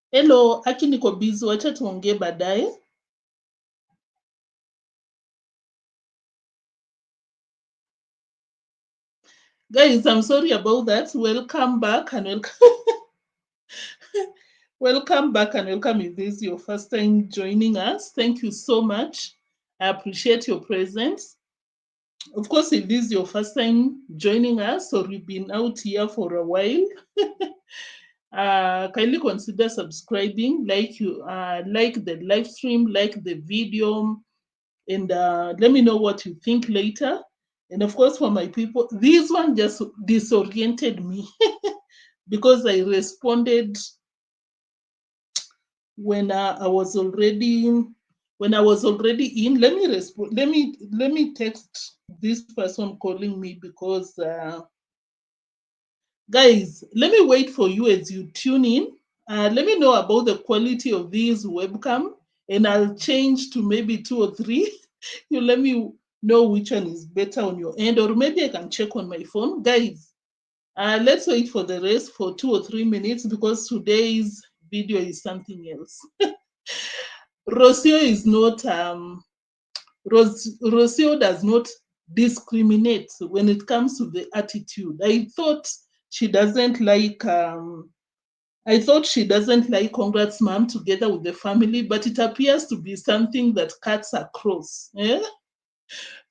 Hello, aki niko busy, wacha tuongee baadaye. Guys, I'm sorry about that. Welcome back and welcome. Welcome back and welcome if this is your first time joining us. Thank you so much. I appreciate your presence. Of course, if this is your first time joining us or you've been out here for a while, kindly consider subscribing, like the live stream, like the video, and let me know what you think later. And of course, for my people, this one just disoriented me because I responded when I was already in. Let me respond. Let me text this person calling me because guys, let me wait for you as you tune in. Let me know about the quality of this webcam, and I'll change to maybe 2 or 3. You let me know which one is better on your end, or maybe I can check on my phone. Guys, let's wait for the rest for 2 or 3 minutes because today's video is something else. Rosio is not Rosio does not discriminate when it comes to the attitude. She doesn't like I thought she doesn't like congratsmum together with the family, but it appears to be something that cuts across.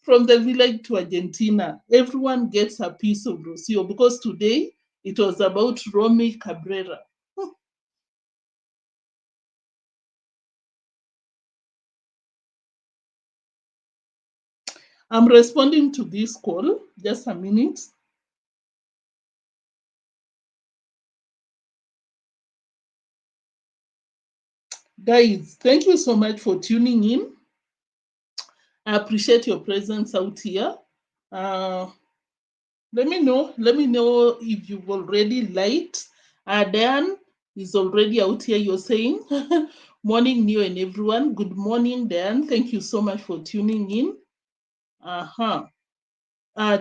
From the village to Argentina, everyone gets a piece of Rocio because today it was about Romi Cabrera. I'm responding to this call. Just a minute. Guys, thank you so much for tuning in. I appreciate your presence out here. Let me know if you've already liked. Dan is already out here. You're saying, morning, Neo and everyone. Good morning, Dan. Thank you so much for tuning in.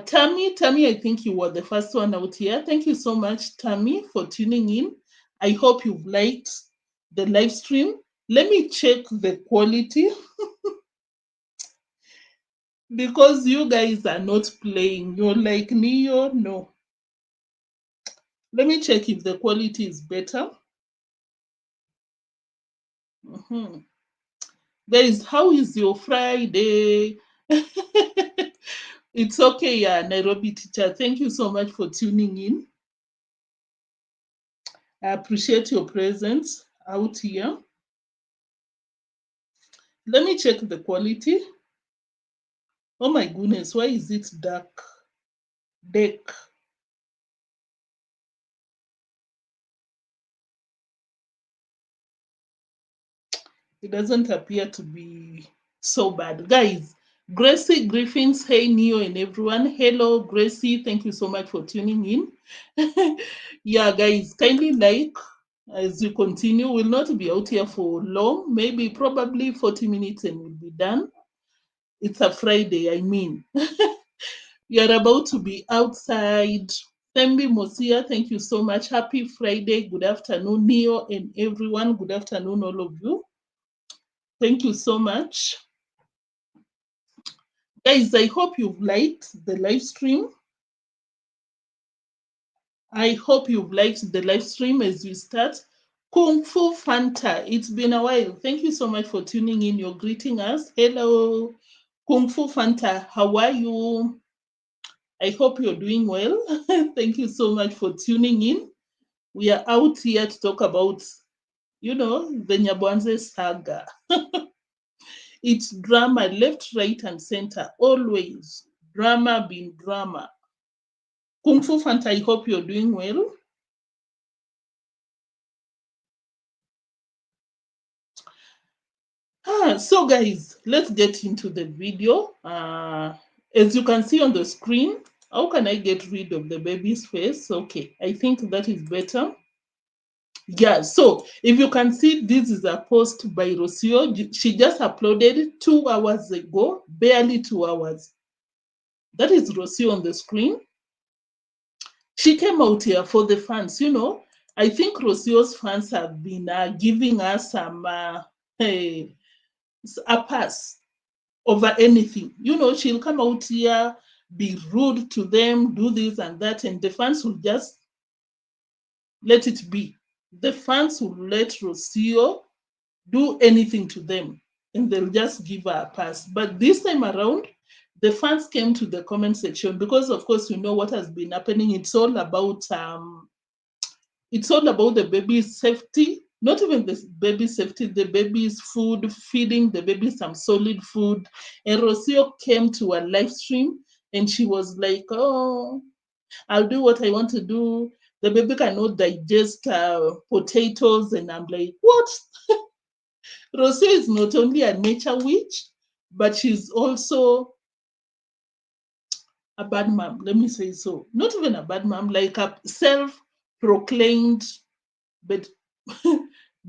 Tammy, I think you were the first one out here. Thank you so much, Tammy, for tuning in. I hope you've liked the live stream. Let me check the quality because you guys are not playing. You're like Neo. No. Let me check if the quality is better. Guys, how is your Friday? It's okay, Nairobi teacher. Thank you so much for tuning in. I appreciate your presence out here. Let me check the quality. Oh my goodness, why is it dark? Deck. It doesn't appear to be so bad. Guys, Gracie Griffins, hey Neo and everyone. Hello, Gracie. Thank you so much for tuning in. Yeah, guys, kindly like as we continue. We'll not be out here for long, maybe probably 40 minutes and we'll be done. It's a Friday, I mean. You're about to be outside. Thembi Mosia, thank you so much. Happy Friday. Good afternoon, Neo and everyone. Good afternoon, all of you. Thank you so much. Guys, I hope you've liked the live stream. I hope you've liked the live stream as we start. Kung Fu Fanta, it's been a while. Thank you so much for tuning in. You're greeting us. Hello, Kung Fu Fanta. How are you? I hope you're doing well. Thank you so much for tuning in. We are out here to talk about, the Nyabwanze saga. It's drama, left, right, and center. Always drama being drama. Kung Fu Fanta, I hope you're doing well. So guys, let's get into the video. As you can see on the screen, how can I get rid of the baby's face? Okay, I think that is better. Yeah, so if you can see, this is a post by Rocio. She just uploaded 2 hours ago, barely 2 hours. That is Rocio on the screen. She came out here for the fans, I think Rosio's fans have been giving us some a pass over anything. You know, she'll come out here, be rude to them, do this and that, and the fans will just let it be. The fans will let Rocio do anything to them and they'll just give her a pass. But this time around, the fans came to the comment section because, of course, you know what has been happening. It's all about the baby's safety. Not even the baby's safety, the baby's food, feeding the baby some solid food. And Rocio came to a live stream and she was like, "Oh, I'll do what I want to do. The baby cannot digest potatoes." And I'm like, "What?" Rocio is not only a nature witch, but she's also a bad mom. Let me say so. Not even a bad mom, like a self-proclaimed but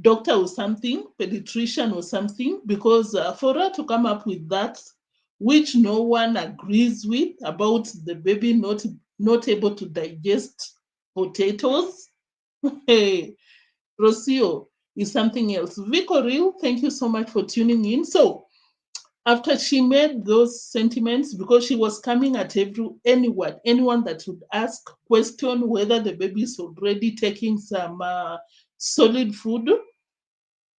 doctor or something, pediatrician or something, because for her to come up with that, which no one agrees with, about the baby not able to digest potatoes, hey, Rocio is something else. Vicoril, thank you so much for tuning in. So after she made those sentiments, because she was coming at anyone that would ask question whether the baby is already taking some solid food.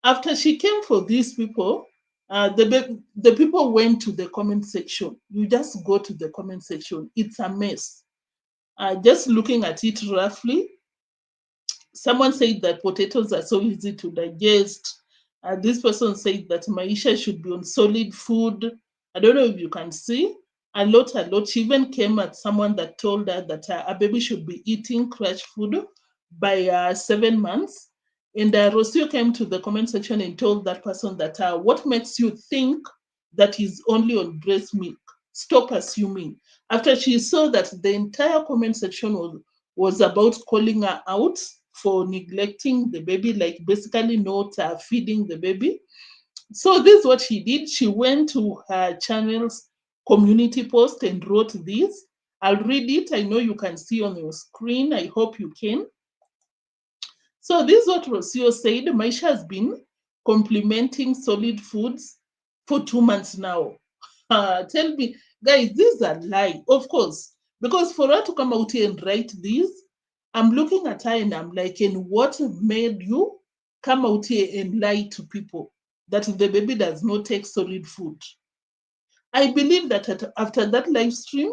After she came for these people, the people went to the comment section. You just go to the comment section. It's a mess. Just looking at it roughly, someone said that potatoes are so easy to digest. This person said that Maisha should be on solid food. I don't know if you can see. A lot, a lot. She even came at someone that told her that a baby should be eating crush food by 7 months. And Rosio came to the comment section and told that person that what makes you think that he's only on breast milk? Stop assuming. After she saw that the entire comment section was about calling her out for neglecting the baby, like basically not feeding the baby. So this is what she did. She went to her channel's community post and wrote this. I'll read it. I know you can see on your screen. I hope you can. So this is what Rocio said. Maisha has been complimenting solid foods for 2 months now. Tell me, guys, this is a lie, of course. Because for her to come out here and write this, I'm looking at her and I'm like, and what made you come out here and lie to people that the baby does not take solid food? I believe that after that live stream,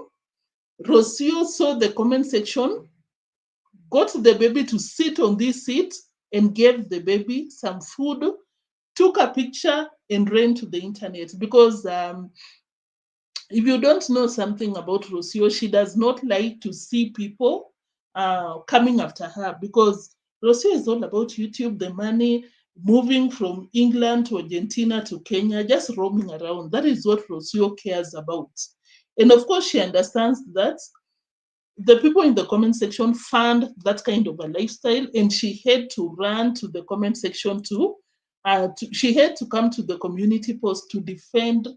Rocio saw the comment section, got the baby to sit on this seat and gave the baby some food, took a picture and ran to the internet because if you don't know something about Rocio, she does not like to see people coming after her because Rocio is all about YouTube, the money, moving from England to Argentina to Kenya, just roaming around. That is what Rocio cares about. And of course, she understands that the people in the comment section found that kind of a lifestyle, and she had to run to the comment section she had to come to the community post to defend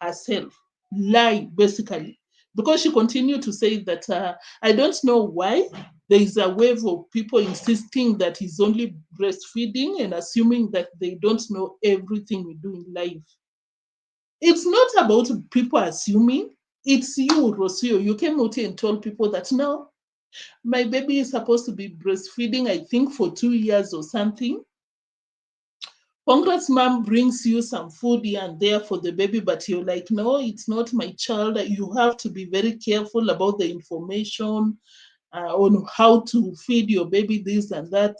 herself, lie basically, because she continued to say that I don't know why there is a wave of people insisting that he's only breastfeeding and assuming that they don't know everything we do in life. It's not about people assuming. It's you, Rosio. You came out here and told people that no, my baby is supposed to be breastfeeding, I think, for 2 years or something. Congratsmum brings you some food here and there for the baby, but you're like, no, it's not my child. You have to be very careful about the information on how to feed your baby, this and that.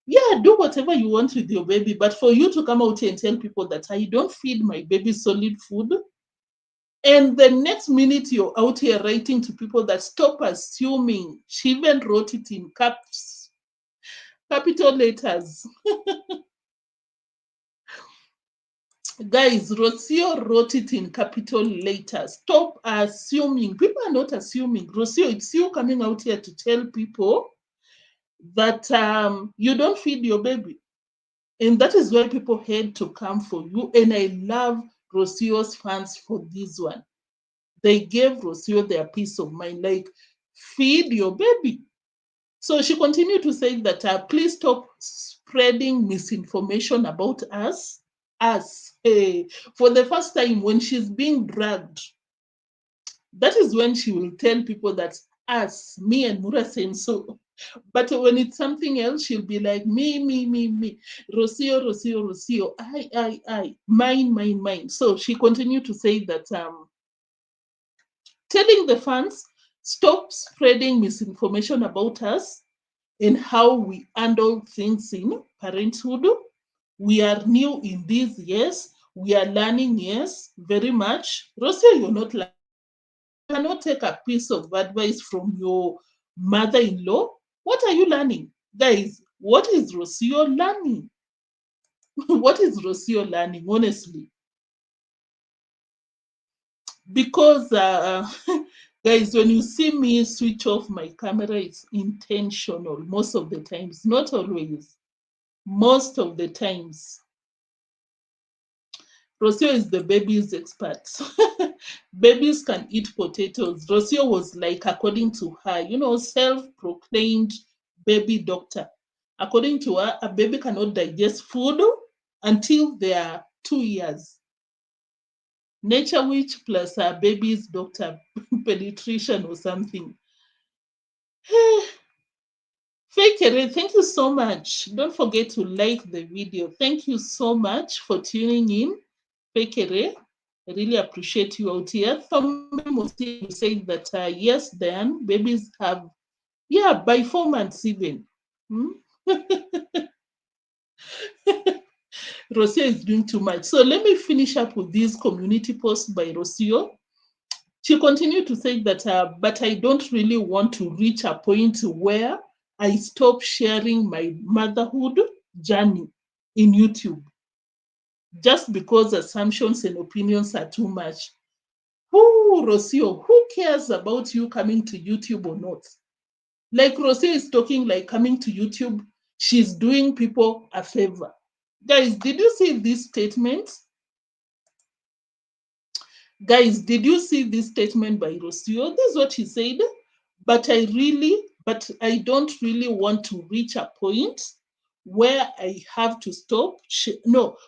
Yeah, do whatever you want with your baby, but for you to come out here and tell people that I don't feed my baby solid food, and the next minute you're out here writing to people that stop assuming. She even wrote it in capital letters. Guys, Rocio wrote it in capital letters. Stop assuming. People are not assuming. Rocio, it's you coming out here to tell people that you don't feed your baby. And that is why people had to come for you. And I love Rocio's fans for this one. They gave Rocio their peace of mind. Like, feed your baby. So she continued to say that please stop spreading misinformation about us. Us. For the first time, when she's being dragged, that is when she will tell people that us, me and Mura saying so. But when it's something else, she'll be like, me. Rosio, Rosio. I. Mine. So she continued to say that telling the fans, stop spreading misinformation about us and how we handle things in parenthood. We are new in this, yes. We are learning, yes, very much. Rocio, you're not learning. You cannot take a piece of advice from your mother-in-law. What are you learning? Guys, what is Rocio learning? What is Rocio learning, honestly? Because guys, when you see me switch off my camera, it's intentional most of the times, not always. Most of the times. Rosio is the baby's expert. Babies can eat potatoes. Rosio was like, according to her, self-proclaimed baby doctor. According to her, a baby cannot digest food until they are 2 years. Nature witch plus a baby's doctor, pediatrician or something. Fakere, thank you so much. Don't forget to like the video. Thank you so much for tuning in. Fakere, I really appreciate you out here. Somebody saying that, yes, then babies have, by 4 months even. Rocio is doing too much. So let me finish up with this community post by Rocio. She continued to say that, but I don't really want to reach a point where I stop sharing my motherhood journey in YouTube just because assumptions and opinions are too much. Rocio, who cares about you coming to YouTube or not? Like Rocio is talking like coming to YouTube, she's doing people a favor. Guys, did you see this statement? Guys, did you see this statement by Rocio? This is what he said. But I don't really want to reach a point where I have to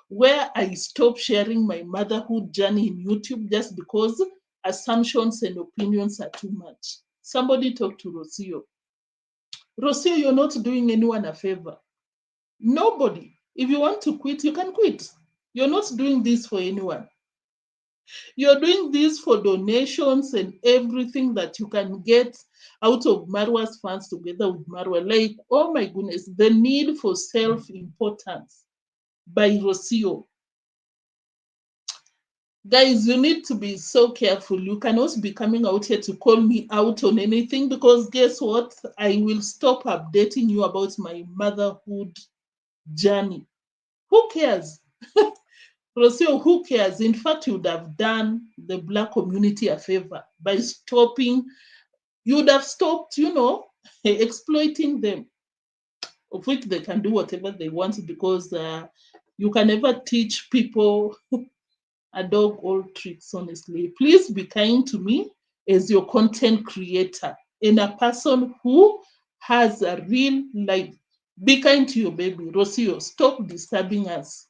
where I stop sharing my motherhood journey in YouTube just because assumptions and opinions are too much. Somebody talk to Rocio. Rocio, you're not doing anyone a favor. Nobody. If you want to quit, you can quit. You're not doing this for anyone. You're doing this for donations and everything that you can get out of Marwa's funds together with Marwa. Like, oh my goodness, the need for self-importance by Rocio. Guys, you need to be so careful. You cannot be coming out here to call me out on anything because guess what? I will stop updating you about my motherhood journey. Who cares? Rosio, who cares? In fact, you would have done the Black community a favor by stopping, you would have stopped, exploiting them, of which they can do whatever they want because you can never teach people a dog all tricks, honestly. Please be kind to me as your content creator and a person who has a real life. Be kind to your baby. Rosio, stop disturbing us.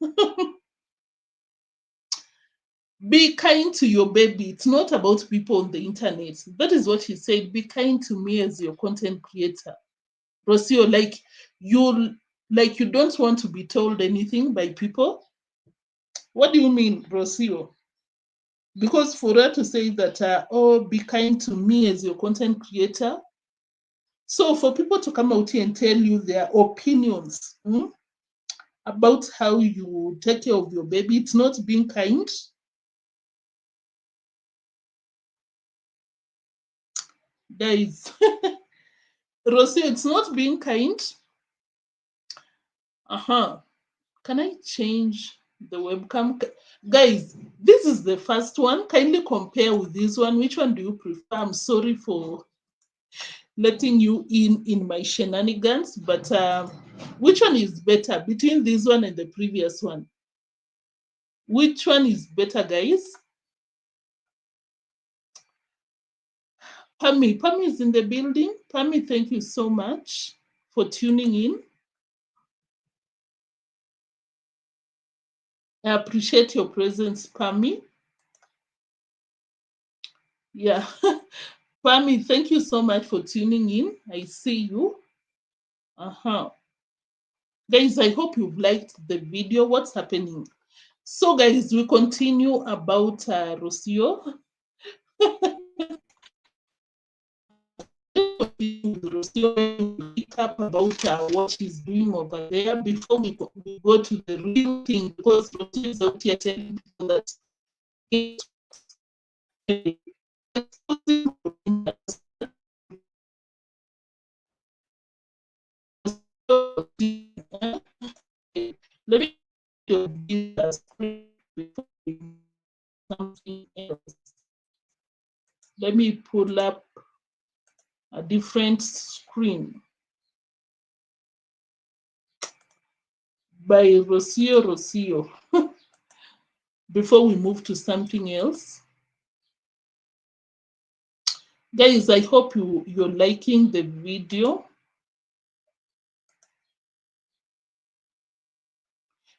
Be kind to your baby. It's not about people on the internet. That is what he said. Be kind to me as your content creator. Rosio, you don't want to be told anything by people. What do you mean, Rosio? Because for her to say that, be kind to me as your content creator. So for people to come out here and tell you their opinions about how you take care of your baby, it's not being kind. Guys, Rosio, it's not being kind. Can I change the webcam? Guys, this is the first one. Kindly compare with this one. Which one do you prefer? I'm sorry for letting you in my shenanigans, but which one is better between this one and the previous one? Which one is better, guys? Pami is in the building. Pami, thank you so much for tuning in. I appreciate your presence, Pami. Yeah. Pami, thank you so much for tuning in. I see you. Uh-huh. Guys, I hope you've liked the video. What's happening? So, guys, we continue about Rocio. Pick up about what she's doing over there before we go to the real thing, because Rocio is out here telling people that let me something else. Let me pull up a different screen by Rocio before we move to something else. Guys, I hope you're liking the video.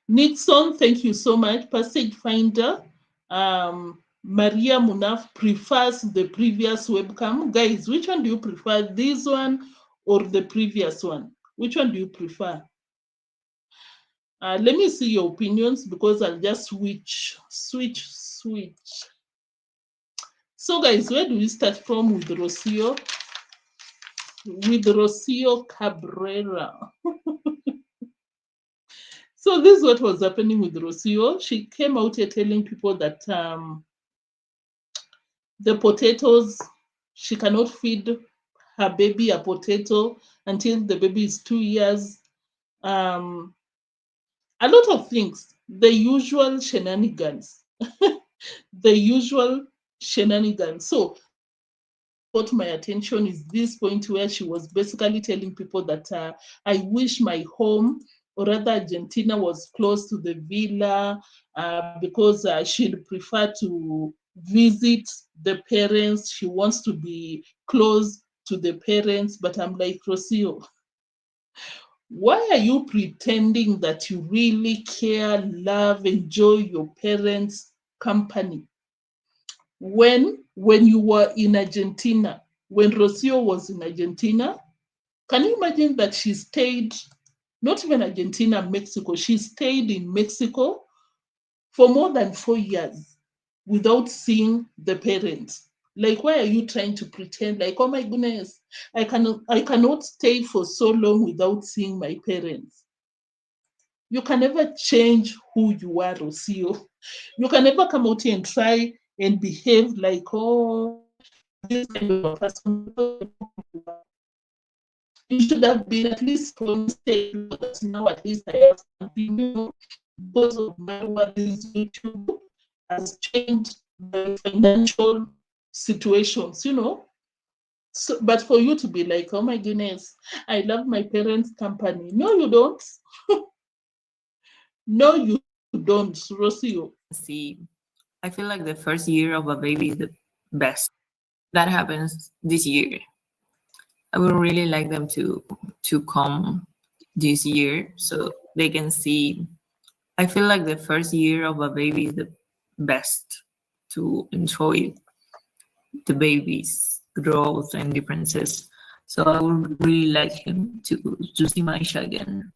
Nixon, thank you so much. Passage Finder, Maria Munaf prefers the previous webcam. Guys, which one do you prefer, this one or the previous one? Which one do you prefer? Let me see your opinions, because I'll just switch. So guys, where do we start from with Rocio? With Rocio Cabrera. So this is what was happening with Rocio. She came out here telling people that the potatoes, she cannot feed her baby a potato until the baby is 2 years. A lot of things, the usual shenanigans. The usual shenanigans. So got my attention is this point where she was basically telling people that I wish my home, or rather Argentina, was close to the villa, because she'd prefer to visit the parents. She wants to be close to the parents. But I'm like, Rocio, why are you pretending that you really care, love, enjoy your parents' company? When you were in Argentina, when Rocio was in Argentina, can you imagine that she stayed, not even Argentina, Mexico, she stayed in Mexico for more than 4 years without seeing the parents? Like, why are you trying to pretend like, oh my goodness, I cannot stay for so long without seeing my parents? You can never change who you are, Rocio. You can never come out here and try and behave like, oh, this kind of a person. You should have been at least promised that now at least I have something, because of Marwa, this YouTube has changed the financial situations. So, but for you to be like, oh my goodness, I love my parents' company. No, you don't. No, you don't, Rocio. See, I feel like the first year of a baby is the best. That happens this year. I would really like them to come this year so they can see. I feel like the first year of a baby is the best to enjoy the baby's growth and differences. So I would really like him to see Maisha again.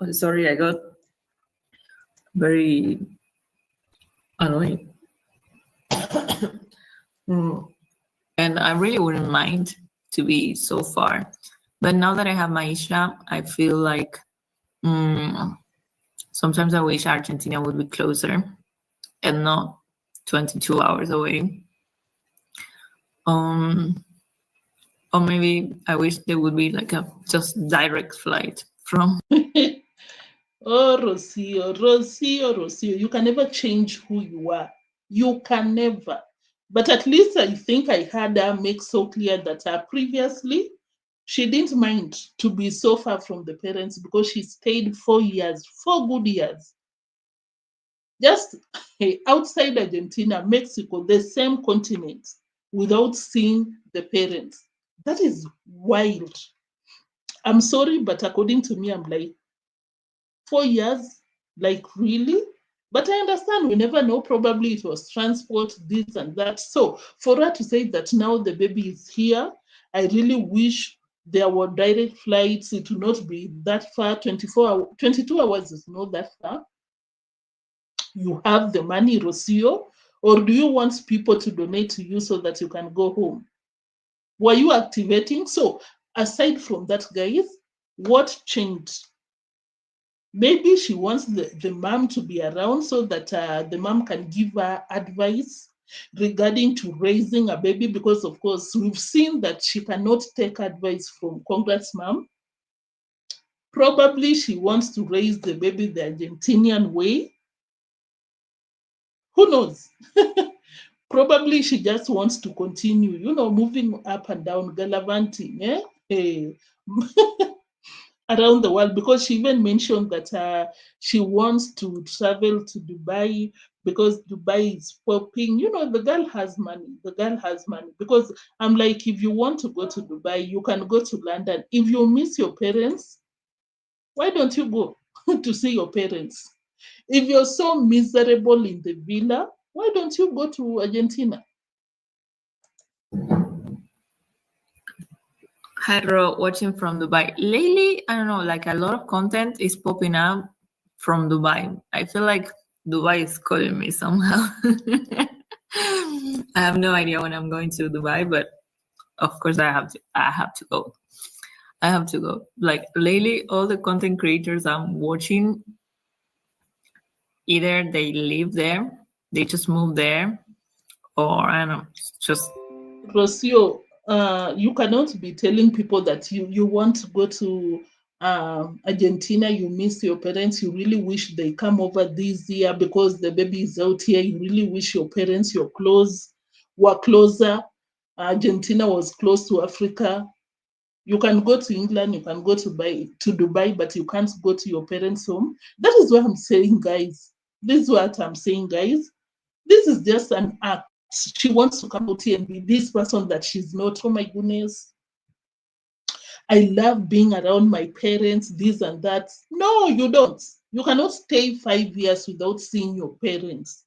Oh, sorry, I got very annoyed. And I really wouldn't mind to be so far. But now that I have Maisha, I feel like sometimes I wish Argentina would be closer and not 22 hours away. Or maybe I wish there would be like a just direct flight from. Oh, Rocio, you can never change who you are. You can never. But at least I think I had her make so clear that previously she didn't mind to be so far from the parents, because she stayed 4 years, 4 good years. just outside Argentina, Mexico, the same continent, without seeing the parents. That is wild. I'm sorry, but according to me, I'm like, 4 years? Like, really? But I understand, we never know. Probably it was transport, this and that. So for her to say that now the baby is here, I really wish there were direct flights. It would not be that far. 22 hours is not that far. You have the money, Rocio, or do you want people to donate to you so that you can go home? Were you activating? So aside from that, guys, what changed? Maybe she wants the mom to be around so that the mom can give her advice regarding to raising a baby, because of course we've seen that she cannot take advice from congratsmum. Probably she wants to raise the baby the Argentinian way. Who knows? Probably she just wants to continue, moving up and down, gallivanting, around the world, because she even mentioned that she wants to travel to Dubai because Dubai is popping. The girl has money. The girl has money. Because I'm like, if you want to go to Dubai, you can go to London. If you miss your parents, why don't you go to see your parents? If you're so miserable in the villa, why don't you go to Argentina? Hydro watching from Dubai. Lately, I don't know, like a lot of content is popping up from Dubai. I feel like Dubai is calling me somehow. I have no idea when I'm going to Dubai, but of course I have to. I have to go. I have to go. Like lately, all the content creators I'm watching, either they live there, they just move there, or I don't know, just Rosio, you cannot be telling people that you want to go to Argentina, you miss your parents, you really wish they come over this year because the baby is out here, you really wish your parents were closer. Argentina was close to Africa. You can go to England, you can go to Dubai, but you can't go to your parents' home. That is what I'm saying, guys. This is what I'm saying, guys. This is just an act. She wants to come out here and be this person that she's not. Oh my goodness. I love being around my parents, this and that. No, you don't. You cannot stay 5 years without seeing your parents.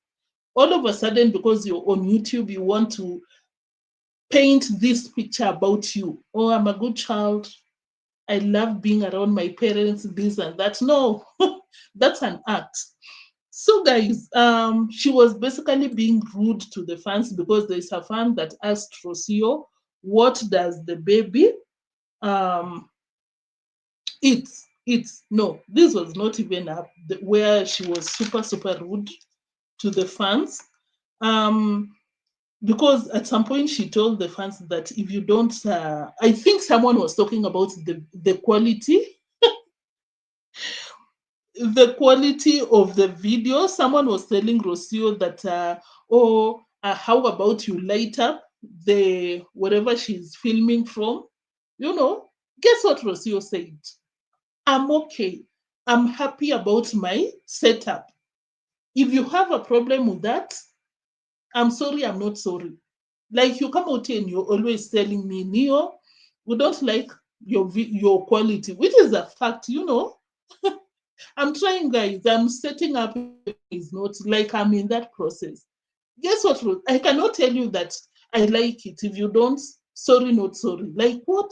All of a sudden, because you're on YouTube, you want to paint this picture about you. Oh, I'm a good child. I love being around my parents, this and that. No, that's an act. So guys, she was basically being rude to the fans because there's a fan that asked Rocio, what does the baby um eat? No, this was not even up where she was super rude to the fans. Um because at some point she told the fans that if you don't I think someone was talking about the quality of the video. Someone was telling Rocio that, how about you light up the wherever she's filming from? You know, guess what Rocio said? I'm okay. I'm happy about my setup. If you have a problem with that, I'm sorry, I'm not sorry. Like you come out here and you're always telling me, Neo, we don't like your quality, which is a fact. I'm trying, guys. I'm setting up. Is not like I'm in that process. Guess what, Ruth? I cannot tell you that I like it. If you don't, sorry, not sorry. Like what?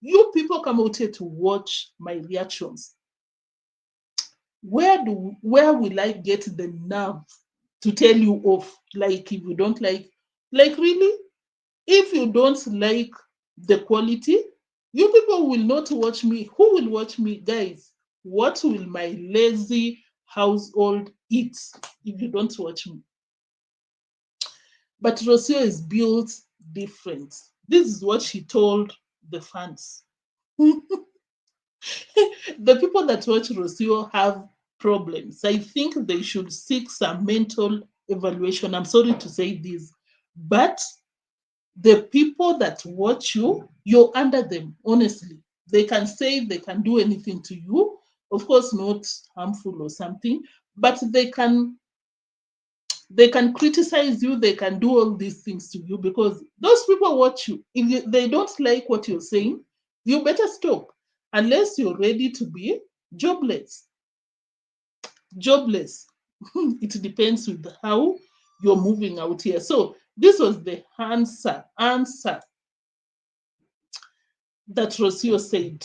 You people come out here to watch my reactions. Where will I get the nerve to tell you off? Like if you don't like really, if you don't like the quality, you people will not watch me. Who will watch me, guys? What will my lazy household eat if you don't watch me? But Rocio is built different. This is what she told the fans. The people that watch Rocio have problems. I think they should seek some mental evaluation. I'm sorry to say this, but the people that watch you, you're under them, honestly. They can say they can do anything to you, of course, not harmful or something, but they can They can criticize you, they can do all these things to you because those people watch you. If they don't like what you're saying, you better stop unless you're ready to be jobless. Jobless. It depends with how you're moving out here. So this was the answer that Rocio said.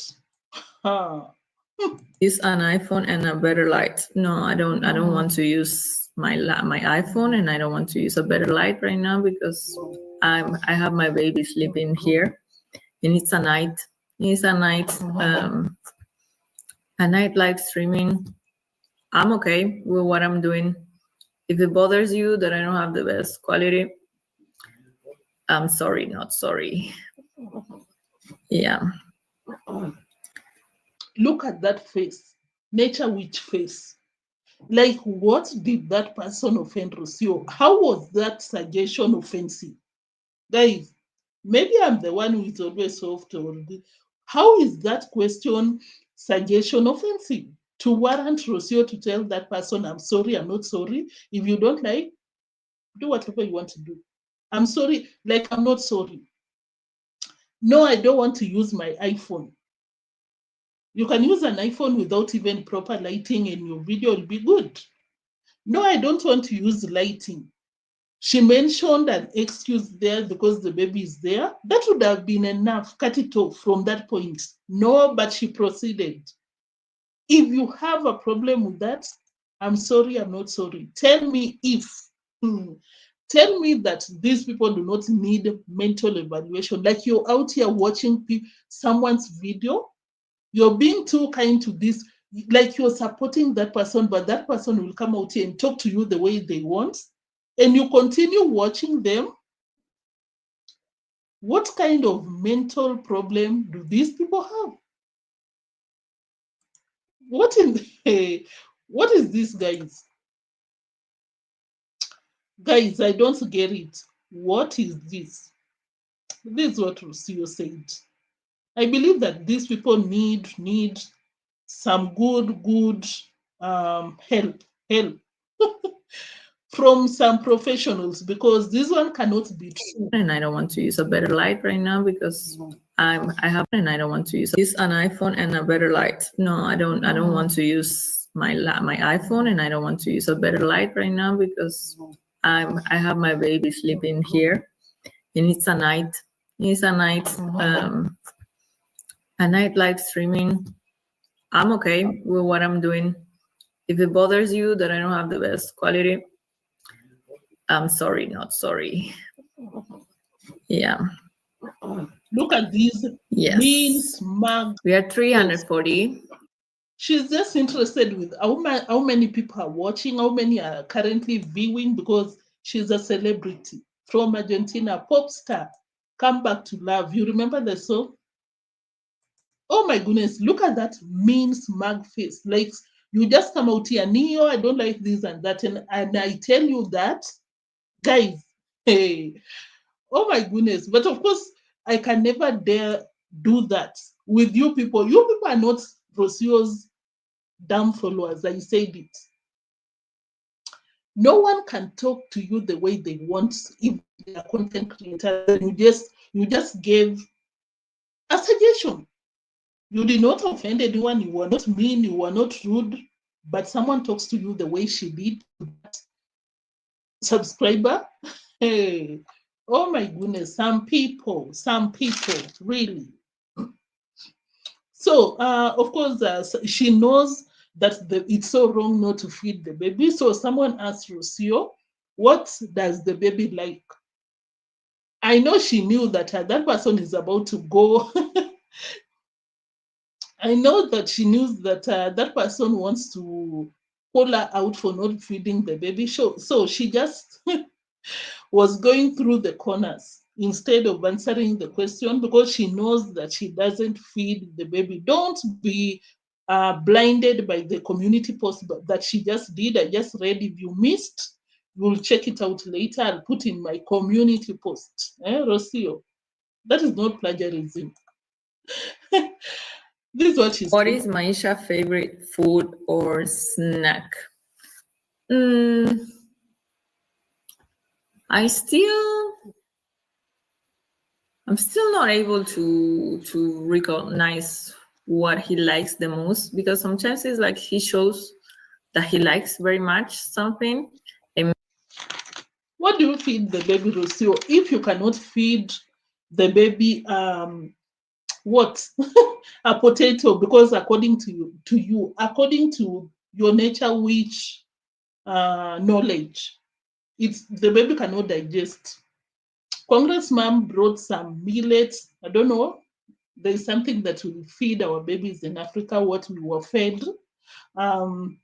Use an iPhone and a better light. No, I don't want to use my iPhone, and I don't want to use a better light right now because I have my baby sleeping here, and it's a night. It's a night live streaming. I'm okay with what I'm doing. If it bothers you that I don't have the best quality, I'm sorry, not sorry. Yeah. Look at that face. Nature witch face. Like, what did that person offend Rocio? How was that suggestion offensive? Guys, maybe I'm the one who is always soft. How is that question suggestion offensive? To warrant Rocio to tell that person, I'm sorry, I'm not sorry. If you don't like, do whatever you want to do. I'm sorry, like I'm not sorry. No, I don't want to use my iPhone. You can use an iPhone without even proper lighting and your video will be good. No, I don't want to use lighting. She mentioned an excuse there because the baby is there. That would have been enough. Cut it off from that point. No, but she proceeded. If you have a problem with that, I'm sorry, I'm not sorry. Tell me if. Tell me that these people do not need mental evaluation. Like you're out here watching someone's video, you're being too kind to this, like you're supporting that person, but that person will come out here and talk to you the way they want, and you continue watching them. What kind of mental problem do these people have? What in what is this, guys? Guys, I don't get it. What is this? This is what Rosio said. I believe that these people need some good help from some professionals because this one cannot be true. And I don't want to use a better light right now because I don't want to use an iPhone and a better light. No, I don't want to use my iPhone, and I don't want to use a better light right now because I have my baby sleeping here, and it's a night. It's a night live streaming. I'm okay with what I'm doing. If it bothers you that I don't have the best quality, I'm sorry, not sorry. Yeah. Look at these mean smug. We are 340. She's just interested with how many people are watching, how many are currently viewing, because she's a celebrity from Argentina, pop star. Come back to love. You remember the song? Oh my goodness, look at that mean smug face. Like you just come out here, Neo, I don't like this and that. And I tell you that, guys, hey, oh my goodness. But of course, I can never dare do that with you people. You people are not Rocio's damn followers. I said it. No one can talk to you the way they want if they are content creators. You just gave a suggestion. You did not offend anyone. You were not mean. You were not rude. But someone talks to you the way she did to that subscriber. Hey, oh my goodness. Some people, really. So, of course, she knows that it's so wrong not to feed the baby. So someone asked Rocio, what does the baby like? I know she knew that that person is about to go. I know that she knew that that person wants to pull her out for not feeding the baby. So she just was going through the corners instead of answering the question because she knows that she doesn't feed the baby. Don't be blinded by the community post that she just did. I just read. If you missed, you'll check it out later. I'll put in my community post. Rocio, that is not plagiarism. This is what she's What is Maisha's favorite food or snack? I'm still not able to recognize what he likes the most, because sometimes it's like he shows that he likes very much something. And What do you feed the baby, Rocio? If you cannot feed the baby, what? A potato, because according to you, according to your nature, which knowledge, it's the baby cannot digest. Congratsmum brought some millets. I don't know. There's something that we feed our babies in Africa, what we were fed. Um,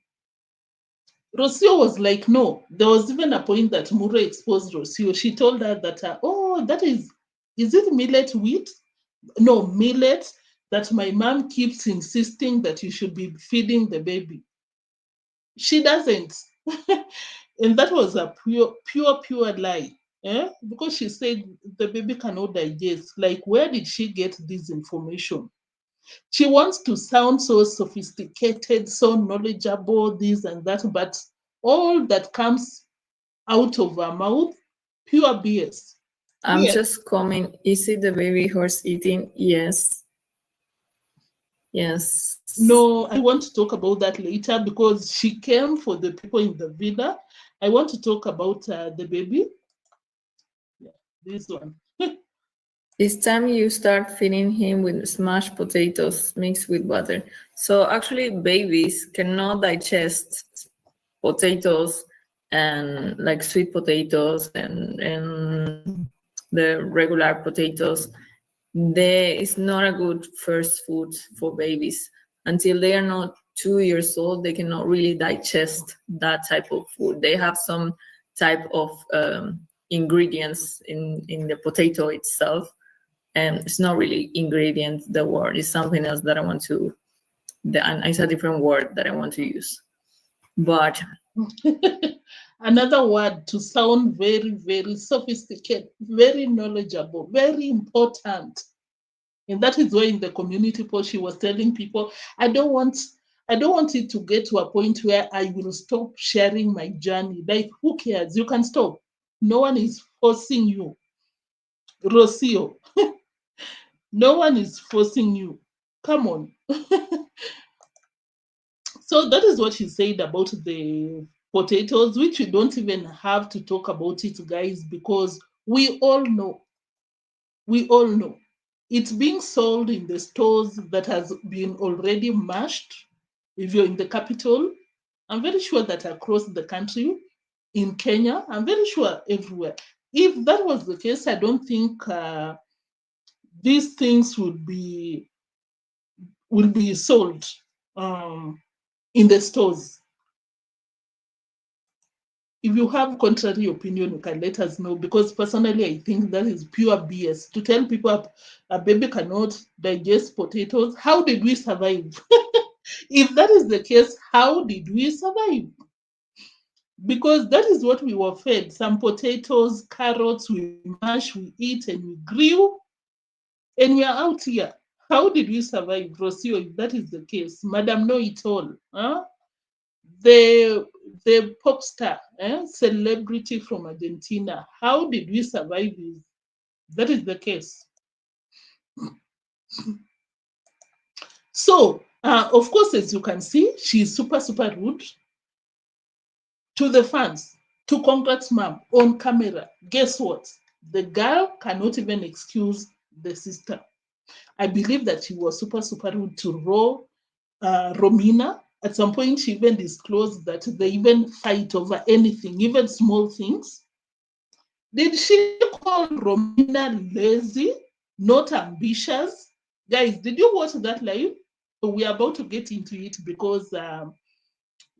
Rosio was like, no. There was even a point that Mura exposed Rosio. She told her that, oh, that is it millet wheat? No, millet that my mom keeps insisting that you should be feeding the baby. She doesn't. And that was a pure lie. Because she said the baby cannot digest. Like, where did she get this information? She wants to sound so sophisticated, so knowledgeable, this and that, but all that comes out of her mouth, pure BS. I'm just coming. Is it the baby horse eating? Yes. Yes. No, I want to talk about that later because she came for the people in the villa. I want to talk about the baby. Yeah, this one. It's time you start feeding him with smashed potatoes mixed with butter. So actually, babies cannot digest potatoes and like sweet potatoes and the regular potatoes. It's not a good first food for babies. Until they are not 2 years old, they cannot really digest that type of food. They have some type of ingredients in the potato itself, and it's not really ingredient. The word is something else that I want to. And it's a different word that I want to use, but Another word to sound very sophisticated, very knowledgeable, very important. And that is why in the community post she was telling people, I don't want it to get to a point where I will stop sharing my journey. Like, who cares? You can stop. No one is forcing you. Rocio, no one is forcing you. Come on. So that is what she said about the potatoes, which we don't even have to talk about it, guys, because we all know. We all know. It's being sold in the stores that has been already mashed. If you're in the capital, I'm very sure that across the country, in Kenya, I'm very sure everywhere. If that was the case, I don't think these things will be sold in the stores. If you have contrary opinion, you can let us know, because personally I think that is pure BS. To tell people a baby cannot digest potatoes, how did we survive? If that is the case, how did we survive? Because that is what we were fed. Some potatoes, carrots, we mash, we eat, and we grill, and we are out here. How did we survive, Rocio, if that is the case? Madam Know It All. Huh? The pop star, celebrity from Argentina. How did we survive if that is the case? So, of course, as you can see, she's super rude to the fans, to congratsmum on camera. Guess what? The girl cannot even excuse the sister. I believe that she was super rude to Romina. At some point, she even disclosed that they even fight over anything, even small things. Did she call Romina lazy, not ambitious? Guys, did you watch that live? We are about to get into it because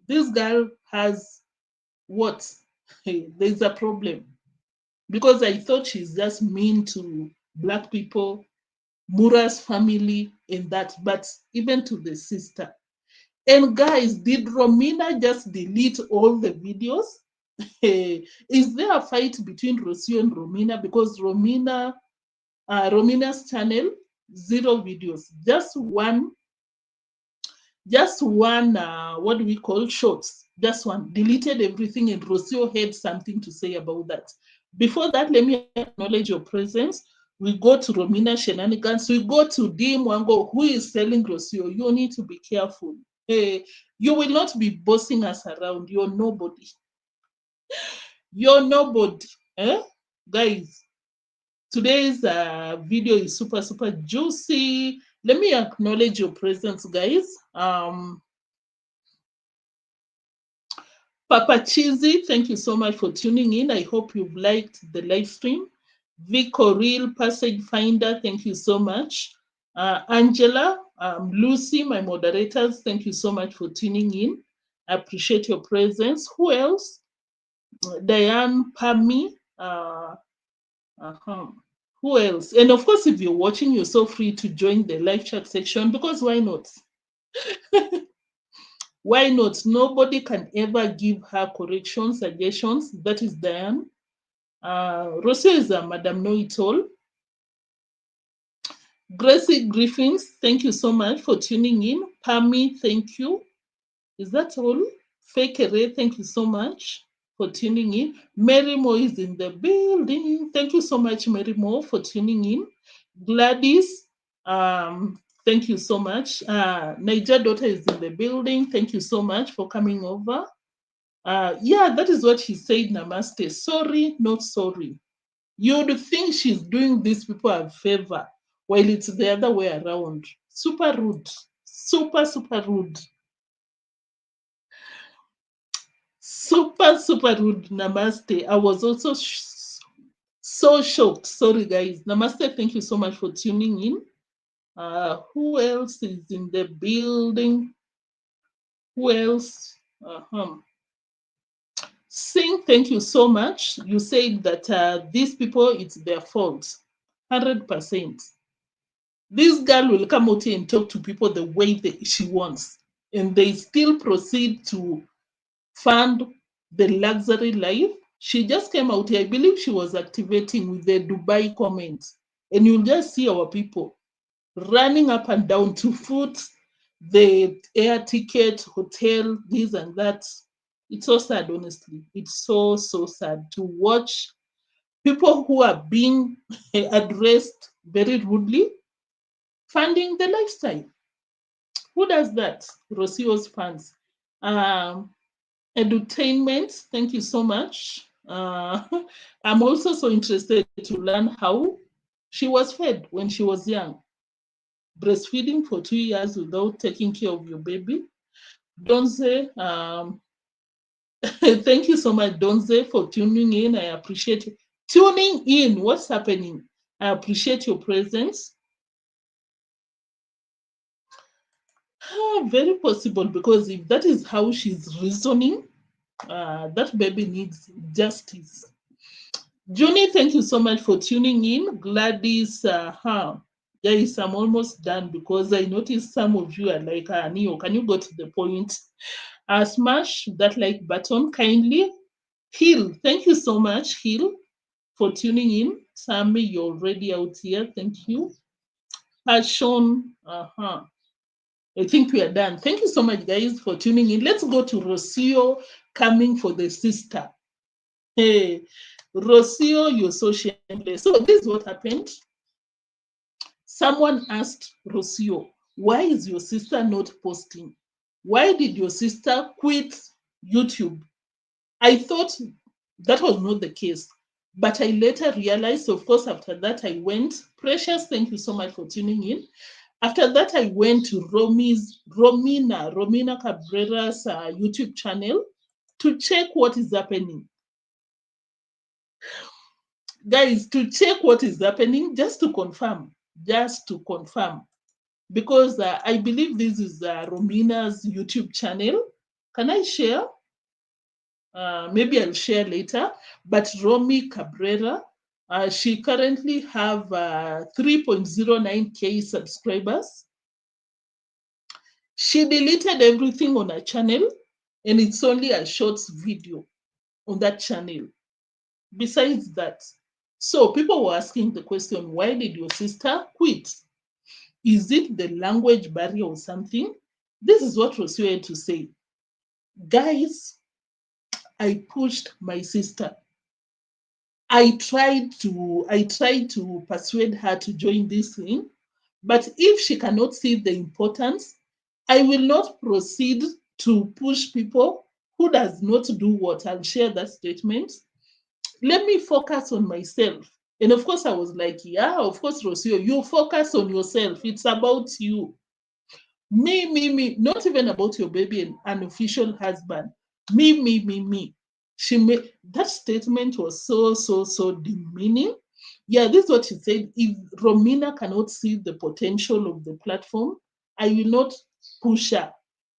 this girl has what? Hey, there's a problem. Because I thought she's just mean to Black people, Mura's family, and that, but even to the sister. And guys, did Romina just delete all the videos? Is there a fight between Rocio and Romina? Because Romina's channel, 0 videos, just one, what do we call, shorts, just one, deleted everything, and Rocio had something to say about that. Before that, let me acknowledge your presence. We go to Romina shenanigans. We go to deemwango, who is selling Rosio. You need to be careful. You will not be bossing us around. You're nobody. You're nobody. Guys, today's video is super, super juicy. Let me acknowledge your presence, guys. Papa Cheesy, thank you so much for tuning in. I hope you've liked the live stream. Vico Real, Passage Finder, thank you so much. Angela, Lucy, my moderators, thank you so much for tuning in. I appreciate your presence. Who else? Diane, Pami. Who else? And of course, if you're watching, you're so free to join the live chat section, because why not? Why not? Nobody can ever give her corrections, suggestions. That is Diane. Rosio is a Madam Know-It-All. Gracie Griffins, thank you so much for tuning in. Pami, thank you. Is that all? Fakere, thank you so much for tuning in. Mary Mo is in the building. Thank you so much, Mary Mo, for tuning in. Gladys, thank you so much. Niger daughter is in the building. Thank you so much for coming over. Yeah, that is what she said, namaste. Sorry, not sorry. You'd think she's doing these people a favor, while it's the other way around. Super rude. Super, super rude. Super, super rude. Namaste. I was also so shocked. Sorry, guys. Namaste. Thank you so much for tuning in. Who else is in the building? Who else? Sing, thank you so much. You said that these people, it's their fault. 100%. This girl will come out here and talk to people the way she wants, and they still proceed to fund the luxury life. She just came out here. I believe she was activating with the Dubai comments, and you'll just see our people running up and down to foot the air ticket, hotel, this and that. It's so sad, honestly. It's so, so sad to watch people who are being addressed very rudely funding the lifestyle. Who does that? Rosio's fans. Edutainment, thank you so much. I'm also so interested to learn how she was fed when she was young. Breastfeeding for 2 years without taking care of your baby. Donze, thank you so much, Donze, for tuning in. I appreciate you. Tuning in, what's happening? I appreciate your presence. Very possible, because if that is how she's reasoning, that baby needs justice. Junie, thank you so much for tuning in. Gladys, guys, I'm almost done, because I noticed some of you are like, Neo, can you go to the point? Smash that like button kindly. Hill, thank you so much, Hill, for tuning in. Sammy, you're already out here. Thank you. Passion, I think we are done. Thank you so much, guys, for tuning in. Let's go to Rocio coming for the sister. Hey, Rocio, you're so shameless. So this is what happened. Someone asked Rocio, why is your sister not posting? Why did your sister quit YouTube? I thought that was not the case. But I later realized, of course, after that I went, Precious, thank you so much for tuning in. After that, I went to Romina Cabrera's YouTube channel to check what is happening. Guys, to check what is happening, just to confirm. Because I believe this is Romina's YouTube channel. Can I share? Maybe I'll share later. But Romi Cabrera, she currently have 3.09K subscribers. She deleted everything on her channel, and it's only a short video on that channel. Besides that, so people were asking the question, why did your sister quit? Is it the language barrier or something? This is what Rosio had to say. Guys, I pushed my sister. I tried to persuade her to join this thing, but if she cannot see the importance, I will not proceed to push people who does not do what. I'll share that statement. Let me focus on myself. And of course, I was like, yeah, of course, Rosio, you focus on yourself. It's about you. Me, not even about your baby and unofficial husband. Me. She made that statement was so demeaning. Yeah, this is what she said. If Romina cannot see the potential of the platform, I will not push her.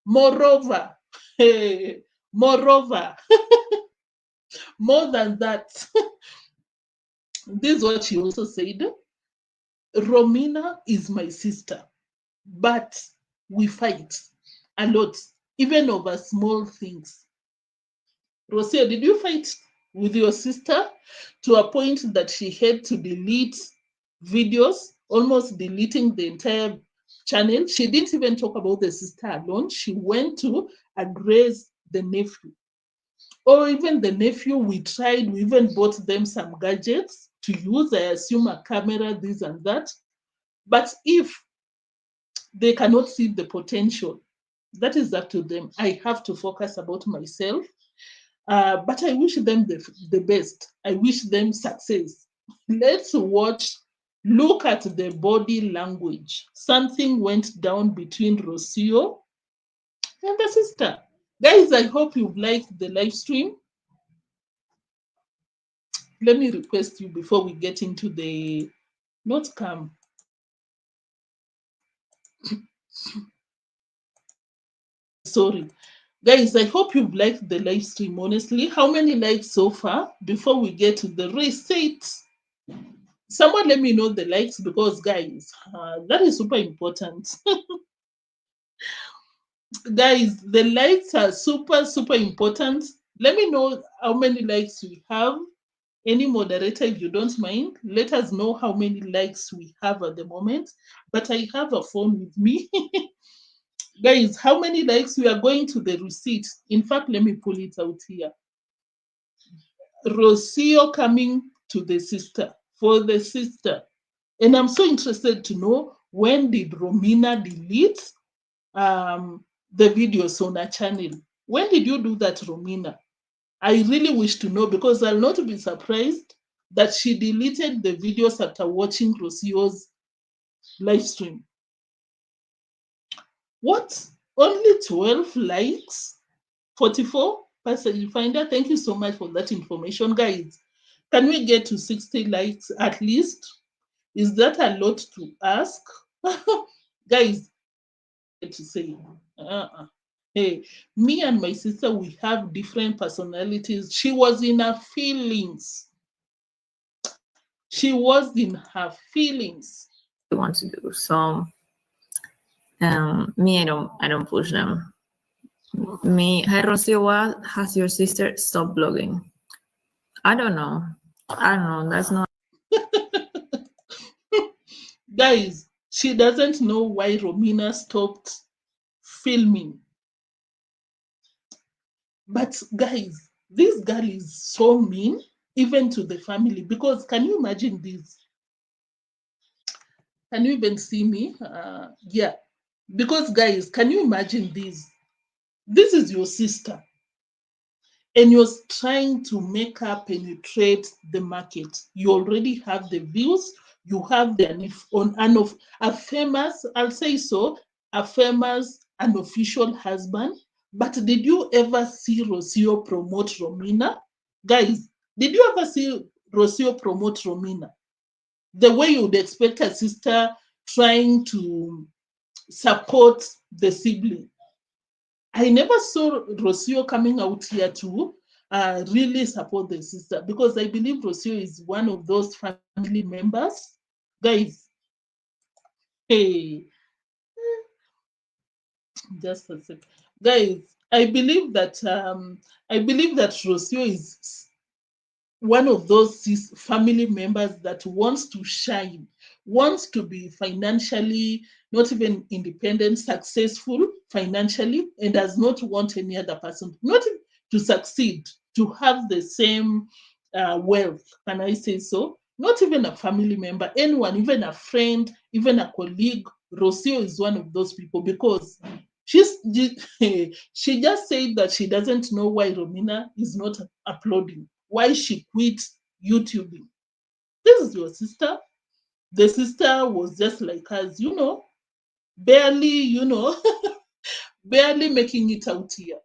Moreover, moreover, more than that, this is what she also said. Romina is my sister, but we fight a lot, even over small things. Rocio, did you fight with your sister to a point that she had to delete videos, almost deleting the entire channel? She didn't even talk about the sister alone. She went to address the nephew. Or even the nephew, we even bought them some gadgets to use. I assume a camera, this and that. But if they cannot see the potential, that is up to them. I have to focus about myself. But I wish them the best. I wish them success. Let's look at the body language. Something went down between Rocio and the sister. Guys, I hope you've liked the live stream. Let me request you before we get into the not come. Sorry. Guys, I hope you've liked the live stream. Honestly, how many likes so far before we get to the receipt? Someone let me know the likes because, guys, that is super important. Guys, the likes are super important. Let me know how many likes we have. Any moderator, if you don't mind, let us know how many likes we have at the moment. But I have a phone with me. Guys, how many likes? We are going to the receipt. In fact, let me pull it out here. Rocio coming to the sister, for the sister. And I'm so interested to know, when did Romina delete the videos on her channel? When did you do that, Romina? I really wish to know, because I'll not be surprised that she deleted the videos after watching Rocio's live stream. What? Only 12 likes? 44 passage finder. Thank you so much for that information, guys. Can we get to 60 likes at least? Is that a lot to ask? Guys, to say, hey, me and my sister, we have different personalities. She was in her feelings. She was in her feelings. Want to do so. Me, I don't push them. Me, hi Rocio, what has your sister stopped blogging? I don't know. That's not. Guys, she doesn't know why Romina stopped filming. But guys, this girl is so mean, even to the family. Because can you imagine this? Can you even see me? Yeah. Because guys, can you imagine this? This is your sister, and you're trying to make her penetrate the market. You already have the views. You have a famous, I'll say so, a famous unofficial husband. But did you ever see Rocio promote Romina? Guys, did you ever see Rocio promote Romina? The way you would expect a sister trying to support the sibling. I never saw Rocio coming out here to really support the sister, because I believe Rocio is one of those family members. Guys, hey, just a sec. Guys, I believe that Rocio is one of those family members that wants to shine, wants to be financially, not even independent, successful financially, and does not want any other person not to succeed, to have the same wealth, can I say so? Not even a family member, anyone, even a friend, even a colleague. Rosio is one of those people because she just said that she doesn't know why Romina is not uploading, why she quit YouTubing. This is your sister. The sister was just like us, barely, barely making it out here.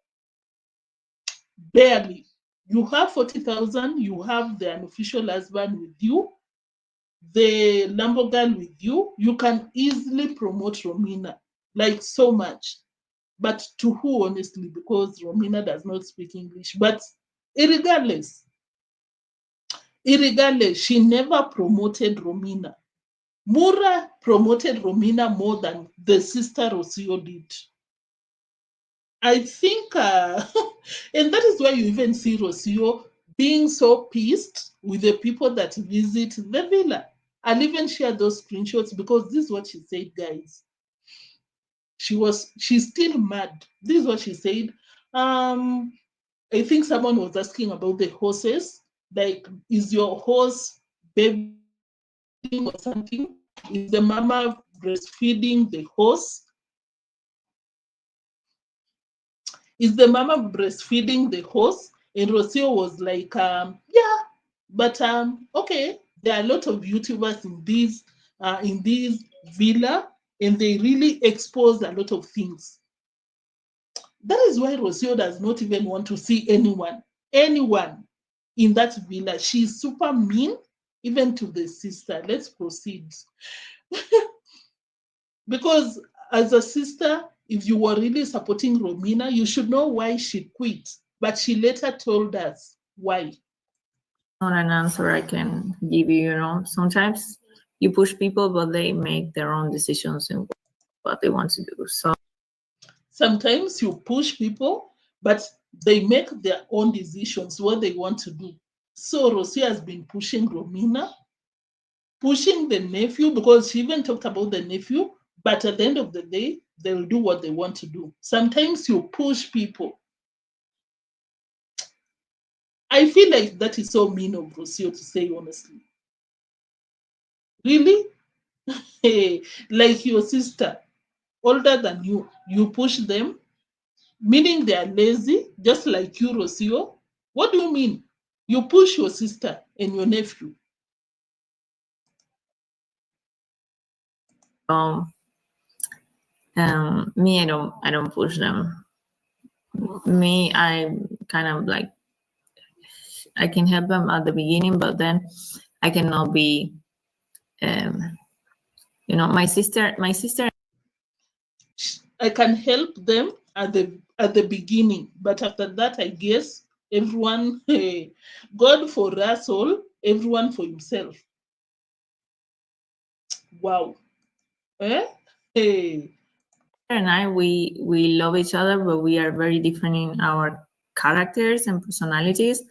Barely. You have 40,000, you have the unofficial husband with you, the Lambo girl with you. You can easily promote Romina, like so much. But to who, honestly? Because Romina does not speak English. But irregardless, she never promoted Romina. Mura promoted Romina more than the sister Rocio did. I think, and that is why you even see Rocio being so pissed with the people that visit the villa. I'll even share those screenshots because this is what she said, guys. She's still mad. This is what she said. I think someone was asking about the horses. Like, is your horse babying or something? Is the mama breastfeeding the horse? Is the mama breastfeeding the horse? And Rocio was like, yeah, but okay, there are a lot of YouTubers in these villa, and they really expose a lot of things. That is why Rocio does not even want to see anyone in that villa. She's super mean, even to the sister. Let's proceed. Because as a sister, if you were really supporting Romina, you should know why she quit. But she later told us why. Not an answer I can give you. Sometimes you push people, but they make their own decisions in what they want to do. So Sometimes you push people, but they make their own decisions, what they want to do. So Rosie has been pushing Romina, pushing the nephew, because she even talked about the nephew, but at the end of the day, they'll do what they want to do. Sometimes you push people. I feel like that is so mean of Rocio to say, honestly. Really? Hey, like your sister, older than you push them, meaning they are lazy, just like you, Rocio. What do you mean? You push your sister and your nephew. um, me, I don't push them. Me, I kind of like, I can help them at the beginning, but then I cannot be, my sister. I can help them at the beginning, but after that, I guess everyone, hey, God for us all, everyone for himself. Wow. Eh? Hey. And we love each other, but we are very different in our characters and personalities,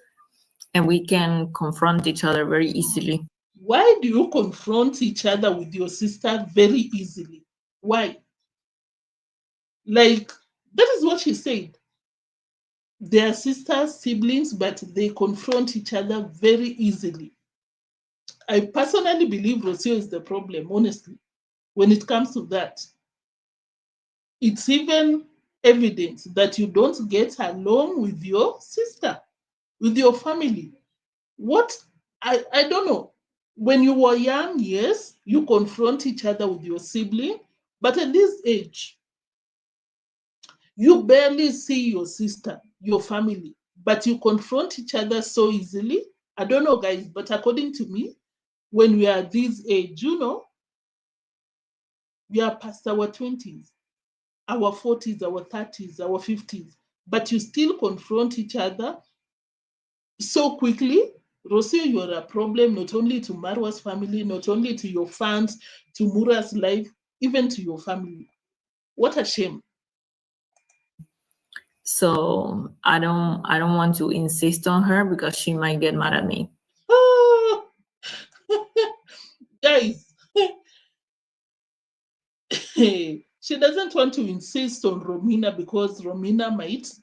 and we can confront each other very easily. Why do you confront each other with your sister very easily? Why? Like, that is what she said. They are sisters, siblings, but they confront each other very easily. I personally believe Rocio is the problem, honestly, when it comes to that. It's even evident that you don't get along with your sister, with your family. What? I don't know. When you were young, yes, you confront each other with your sibling, but at this age, you barely see your sister, your family, but you confront each other so easily. I don't know, guys, but according to me, when we are this age, we are past our 20s, our 40s, our 30s, our 50s, but you still confront each other so quickly. Rosio, you're a problem not only to Marwa's family, not only to your fans, to Mura's life, even to your family. What a shame. So I don't want to insist on her because she might get mad at me. Ah, guys, she doesn't want to insist on Romina because Romina might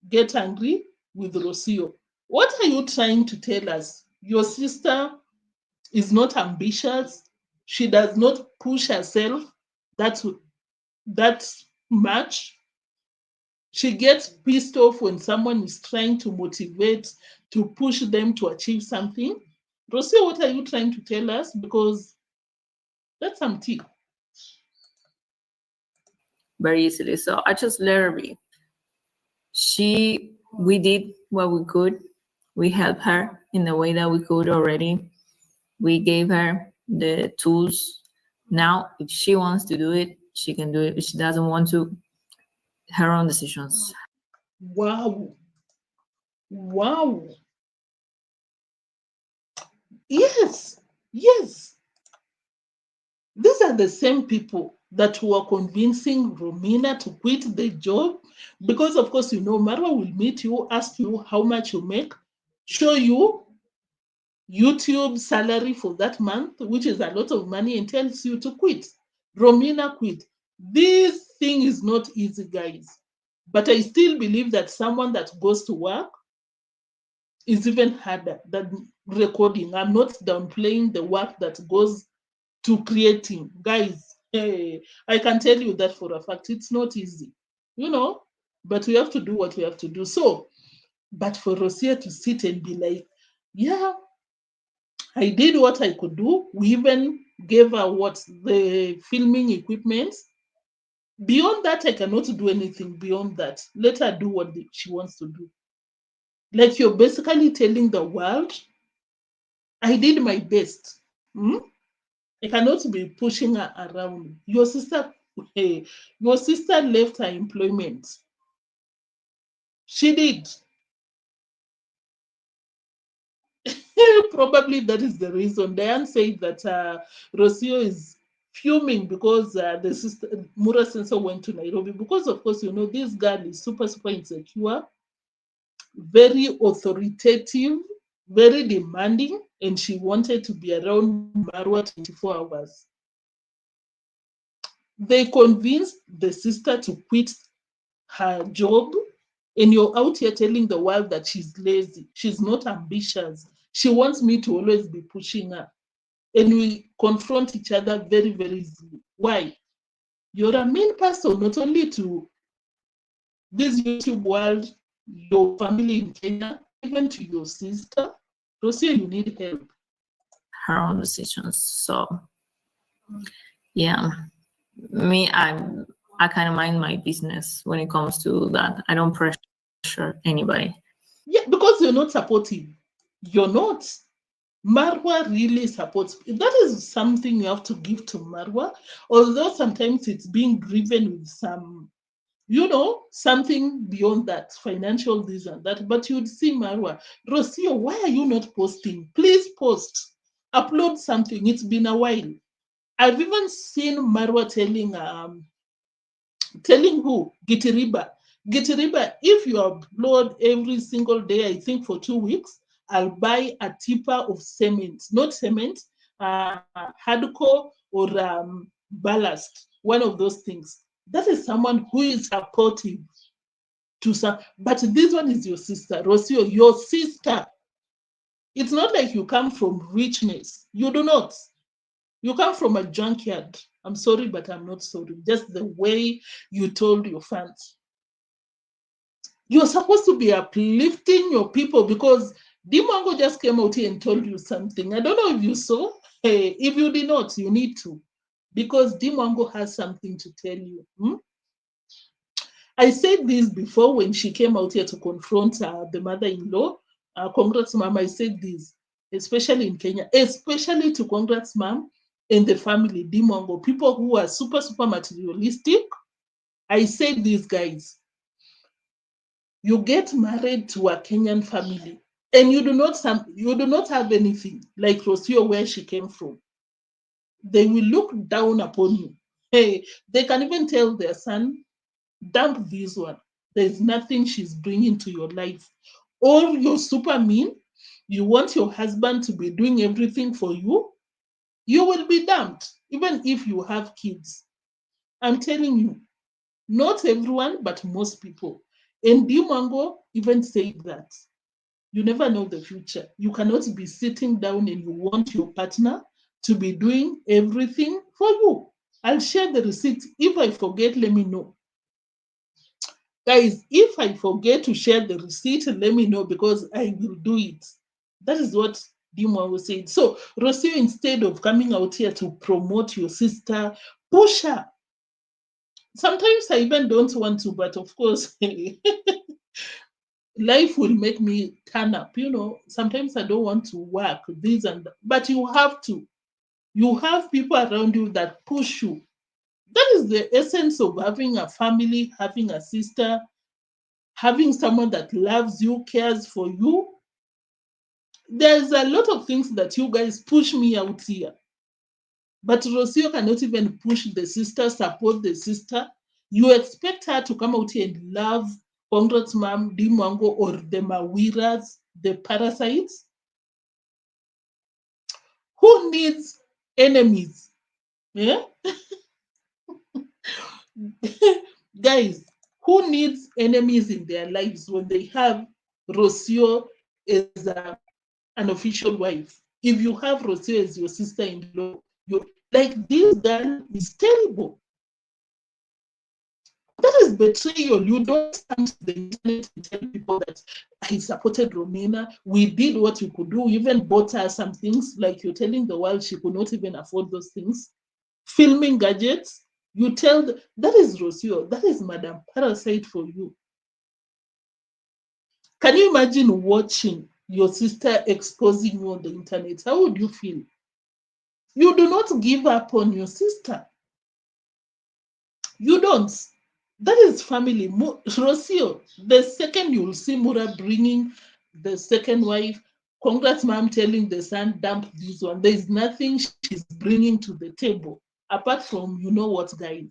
get angry with Rocio. What are you trying to tell us? Your sister is not ambitious. She does not push herself that, that much. She gets pissed off when someone is trying to motivate, to push them to achieve something. Rosio, what are you trying to tell us? Because that's some tea. Very easily. So I just let her be. We did what we could. We helped her in the way that we could already. We gave her the tools. Now, if she wants to do it, she can do it. If she doesn't want to, her own decisions. Wow. Wow. Yes. Yes. These are the same people that were convincing Romina to quit the job because, of course, Marwa will meet you, ask you how much you make, show you YouTube salary for that month, which is a lot of money, and tells you to quit. Romina quit. This thing is not easy, guys. But I still believe that someone that goes to work is even harder than recording. I'm not downplaying the work that goes to creating. Guys, hey, I can tell you that for a fact. It's not easy, but we have to do what we have to do. So, but for Rocio to sit and be like, yeah, I did what I could do. We even gave her the filming equipment. Beyond that, I cannot do anything beyond that. Let her do what she wants to do. Like you're basically telling the world, I did my best. Hmm? I cannot be pushing her around. Hey, your sister left her employment. She did. Probably that is the reason. Diane said that Rocio is fuming because the sister Mura Sensor went to Nairobi because, of course, this girl is super, super insecure, very authoritative, very demanding, and she wanted to be around Marwa 24 hours. They convinced the sister to quit her job, and you're out here telling the world that she's lazy, she's not ambitious. She wants me to always be pushing her. And we confront each other very, very easily. Why? You're a main person, not only to this YouTube world, your family in Kenya, even to your sister. Rocio, you need help. Her own decisions. So, yeah, me, I kind of mind my business when it comes to that. I don't pressure anybody. Yeah, because you're not supportive. You're not. Marwa really supports. That is something you have to give to Marwa. Although sometimes it's being driven with some, something beyond that, financial this and that. But you'd see Marwa, Rocio, why are you not posting? Please post. Upload something. It's been a while. I've even seen Marwa telling who? Gitiriba. Gitiriba, if you upload every single day, I think for 2 weeks, I'll buy a tipper of cement, not cement, hardcore or ballast, one of those things. That is someone who is supportive to some, but this one is your sister, Rocio, your sister. It's not like you come from richness. You do not. You come from a junkyard. I'm sorry, but I'm not sorry. Just the way you told your fans. You're supposed to be uplifting your people because deemwango just came out here and told you something. I don't know if you saw. Hey, if you did not, you need to. Because deemwango has something to tell you. I said this before when she came out here to confront the mother-in-law. Congratsmum, I said this, especially in Kenya, especially to congratsmum and the family, deemwango, people who are super, super materialistic. I said these guys, you get married to a Kenyan family and you do not have anything like Rosio where she came from. They will look down upon you. Hey, they can even tell their son, dump this one. There's nothing she's bringing to your life. Or you're super mean. You want your husband to be doing everything for you. You will be dumped, even if you have kids. I'm telling you, not everyone, but most people. And deemwango even said that. You never know the future. You cannot be sitting down and you want your partner to be doing everything for you. I'll share the receipt. If I forget, let me know. Guys, if I forget to share the receipt, let me know because I will do it. That is what Dimwa said. So, Rosio, instead of coming out here to promote your sister, push her. Sometimes I even don't want to, but of course, life will make me turn up. Sometimes I don't want to work, this and that, but you have to. You have people around you that push you. That is the essence of having a family, having a sister, having someone that loves you, cares for you. There's a lot of things that you guys push me out here. But Rocio cannot even push the sister, support the sister. You expect her to come out here and love congratsmum, deemwango, or the mawiras, the parasites. Who needs enemies? Yeah? Guys, who needs enemies in their lives when they have Rocio as an official wife? If you have Rocio as your sister-in-law, you like this girl is terrible. That is betrayal. You don't come to the internet and tell people that I supported Romina. We did what you could do. We even bought her some things. Like you're telling the world she could not even afford those things. Filming gadgets. You tell that is Rosio. That is Madam Parasite for you. Can you imagine watching your sister exposing you on the internet? How would you feel? You do not give up on your sister. You don't. That is family. Rosio, the second you'll see Mura bringing the second wife, congrats mom telling the son, dump this one. There's nothing she's bringing to the table apart from, you know what, guys.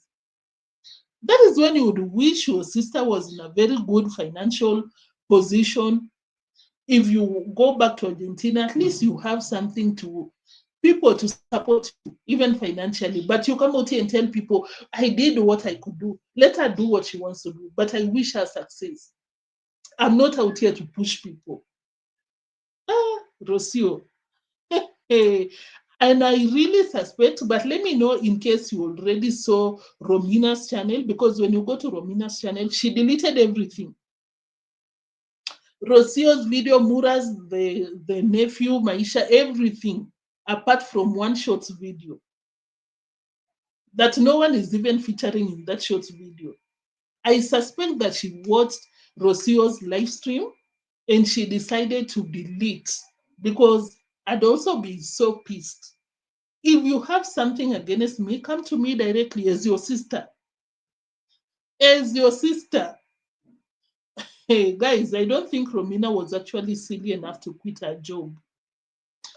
That is when you would wish your sister was in a very good financial position. If you go back to Argentina, at least you have something to people to support you, even financially. But you come out here and tell people, I did what I could do. Let her do what she wants to do. But I wish her success. I'm not out here to push people. Rocio. Hey. And I really suspect, but let me know in case you already saw Romina's channel, because when you go to Romina's channel, she deleted everything. Rocio's video, Mura's, the nephew, Maisha, everything, apart from one short video that no one is even featuring in that short video. I suspect that she watched Rocio's live stream and she decided to delete because I'd also be so pissed. If you have something against me, come to me directly as your sister. As your sister. Hey, guys, I don't think Romina was actually silly enough to quit her job.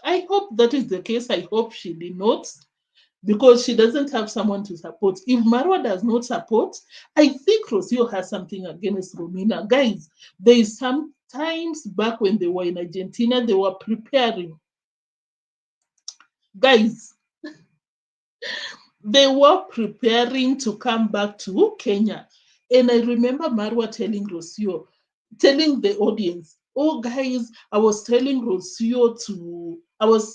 I hope that is the case. I hope she did not, because she doesn't have someone to support. If Marwa does not support, I think Rosio has something against Romina. Guys, there is some times back when they were in Argentina, they were preparing. Guys, they were preparing to come back to Kenya. And I remember Marwa telling Rosio, telling the audience, oh guys, I was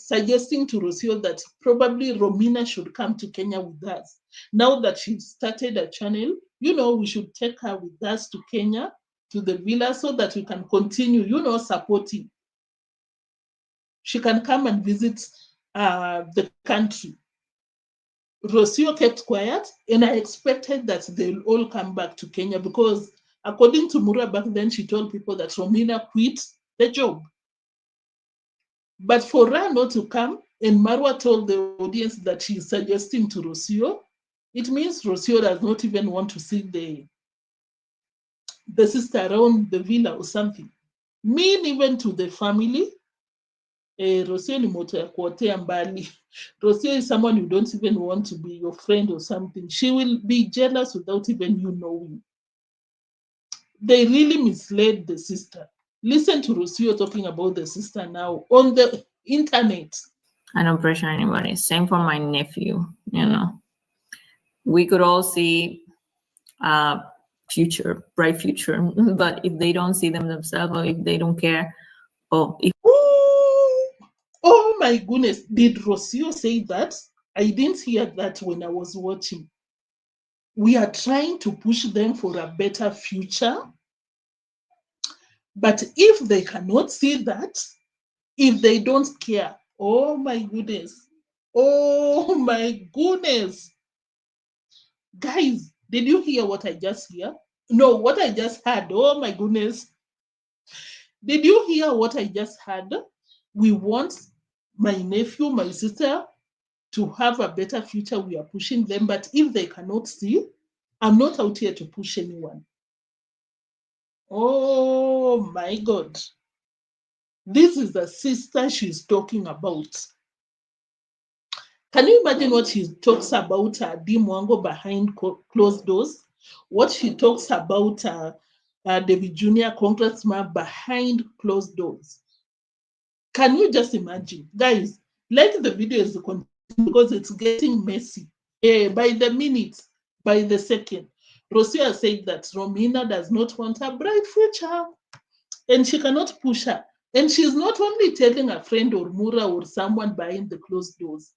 suggesting to Rosio that probably Romina should come to Kenya with us. Now that she started a channel, we should take her with us to Kenya, to the villa, so that we can continue, supporting. She can come and visit the country. Rosio kept quiet, and I expected that they'll all come back to Kenya because, according to Mura back then, she told people that Romina quit the job. But for her not to come, and Marwa told the audience that she's suggesting to Rosio, it means Rosio does not even want to see the sister around the villa or something. Mean even to the family, Rosio ni moto ya kuotea mbali. Rosio is someone you don't even want to be your friend or something. She will be jealous without even you knowing. They really misled the sister. Listen to Rosio talking about the sister now on the internet. I don't pressure anybody. Same for my nephew, We could all see bright future, but if they don't see them themselves or if they don't care Oh, if Ooh, oh my goodness. Did Rocio say that? I didn't hear that when I was watching. We are trying to push them for a better future. But if they cannot see that, if they don't care, oh my goodness. Oh my goodness. Guys, did you hear what I just hear? No, what I just heard. Oh my goodness. Did you hear what I just heard? We want my nephew, my sister to have a better future. We are pushing them. But if they cannot see, I'm not out here to push anyone. Oh my God. This is the sister she's talking about. Can you imagine what she talks about Mwango behind closed doors? What she talks about davyjnr congratsmum behind closed doors? Can you just imagine? Guys, like the video is continue because it's getting messy. By the minute, by the second. Rocio said that Romina does not want a bright future and she cannot push her. And she's not only telling a friend or Mura or someone behind the closed doors,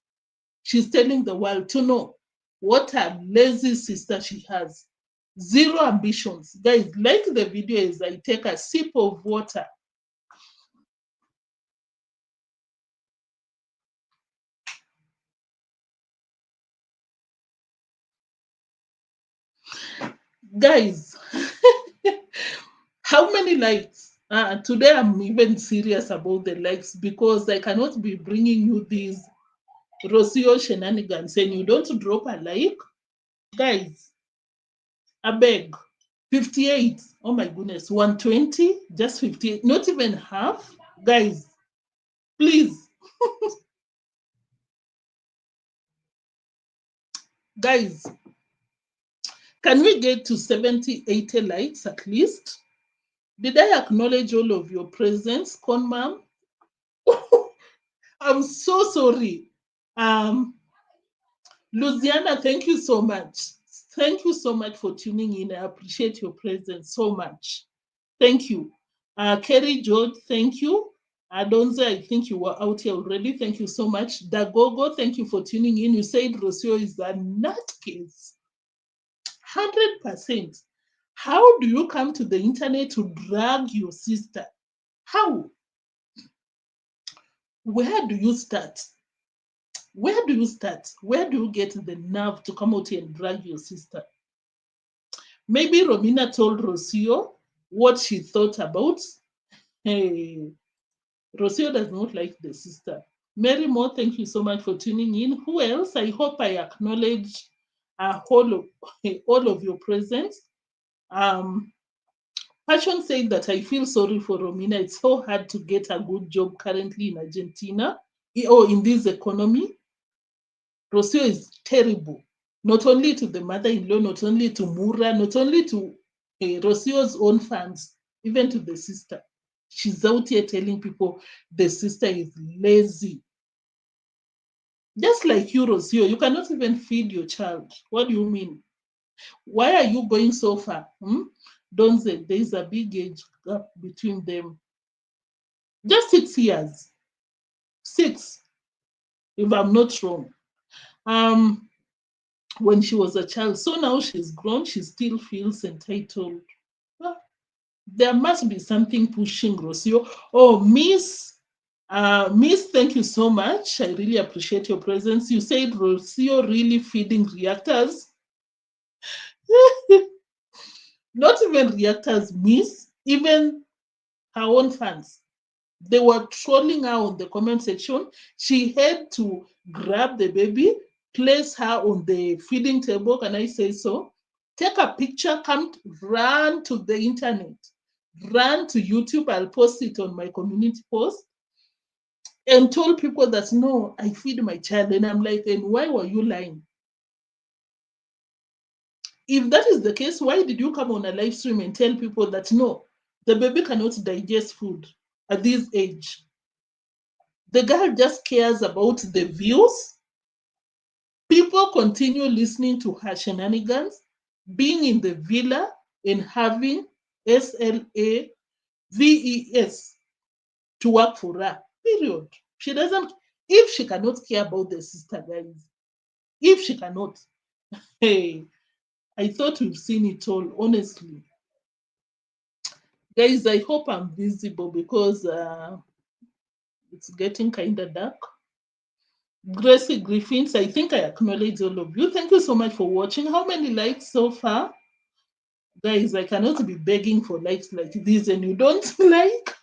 she's telling the world to know what a lazy sister she has. Zero ambitions. Guys, like the video is I take a sip of water. Guys, how many likes? Today I'm even serious about the likes because I cannot be bringing you these Rosio shenanigans and you don't drop a like. Guys, I beg. 58. Oh my goodness. 120, just 58. Not even half. Guys, please. Guys, can we get to 70, 80 likes at least? Did I acknowledge all of your presence, Con Ma'am? I'm so sorry. Luciana, thank you so much. Thank you so much for tuning in. I appreciate your presence so much. Thank you. Kerry George, thank you. Adonze, I think you were out here already. Thank you so much. Dagogo, thank you for tuning in. You said Rocio is a nutcase. 100%. How do you come to the internet to drag your sister? How? Where do you start? Where do you start? Where do you get the nerve to come out here and drag your sister? Maybe Romina told Rocio what she thought about. Hey, Rocio does not like the sister. Mary Moore, thank you so much for tuning in. Who else? I hope I acknowledge all of your presence. Passion said that I feel sorry for Romina. It's so hard to get a good job currently in Argentina or in this economy. Rocio is terrible, not only to the mother-in-law, not only to Mura, not only to Rocio's own fans, even to the sister. She's out here telling people the sister is lazy. Just like you, Rocio, you cannot even feed your child. What do you mean? Why are you going so far? Don't say there's a big age gap between them. Just 6 years. 6, if I'm not wrong. When she was a child. So now she's grown, she still feels entitled. There must be something pushing Rocio. Oh, Miss, thank you so much. I really appreciate your presence. You said Rocio really feeding reactors. Not even reactors, Miss, even her own fans. They were trolling her on the comment section. She had to grab the baby, place her on the feeding table. Can I say so? Take a picture, come, run to the internet, run to YouTube. I'll post it on my community post and told people that no, I feed my child. And I'm like, and why were you lying? If that is the case, why did you come on a live stream and tell people that no, the baby cannot digest food at this age? The girl just cares about the views. People continue listening to her shenanigans, being in the villa and having SLAVES to work for her. Period. She doesn't, if she cannot care about the sister, guys, if she cannot, hey, I thought we've seen it all, honestly. Guys, I hope I'm visible because it's getting kind of dark. Gracie Griffins, I think I acknowledge all of you. Thank you so much for watching. How many likes so far? Guys, I cannot be begging for likes like this and you don't like.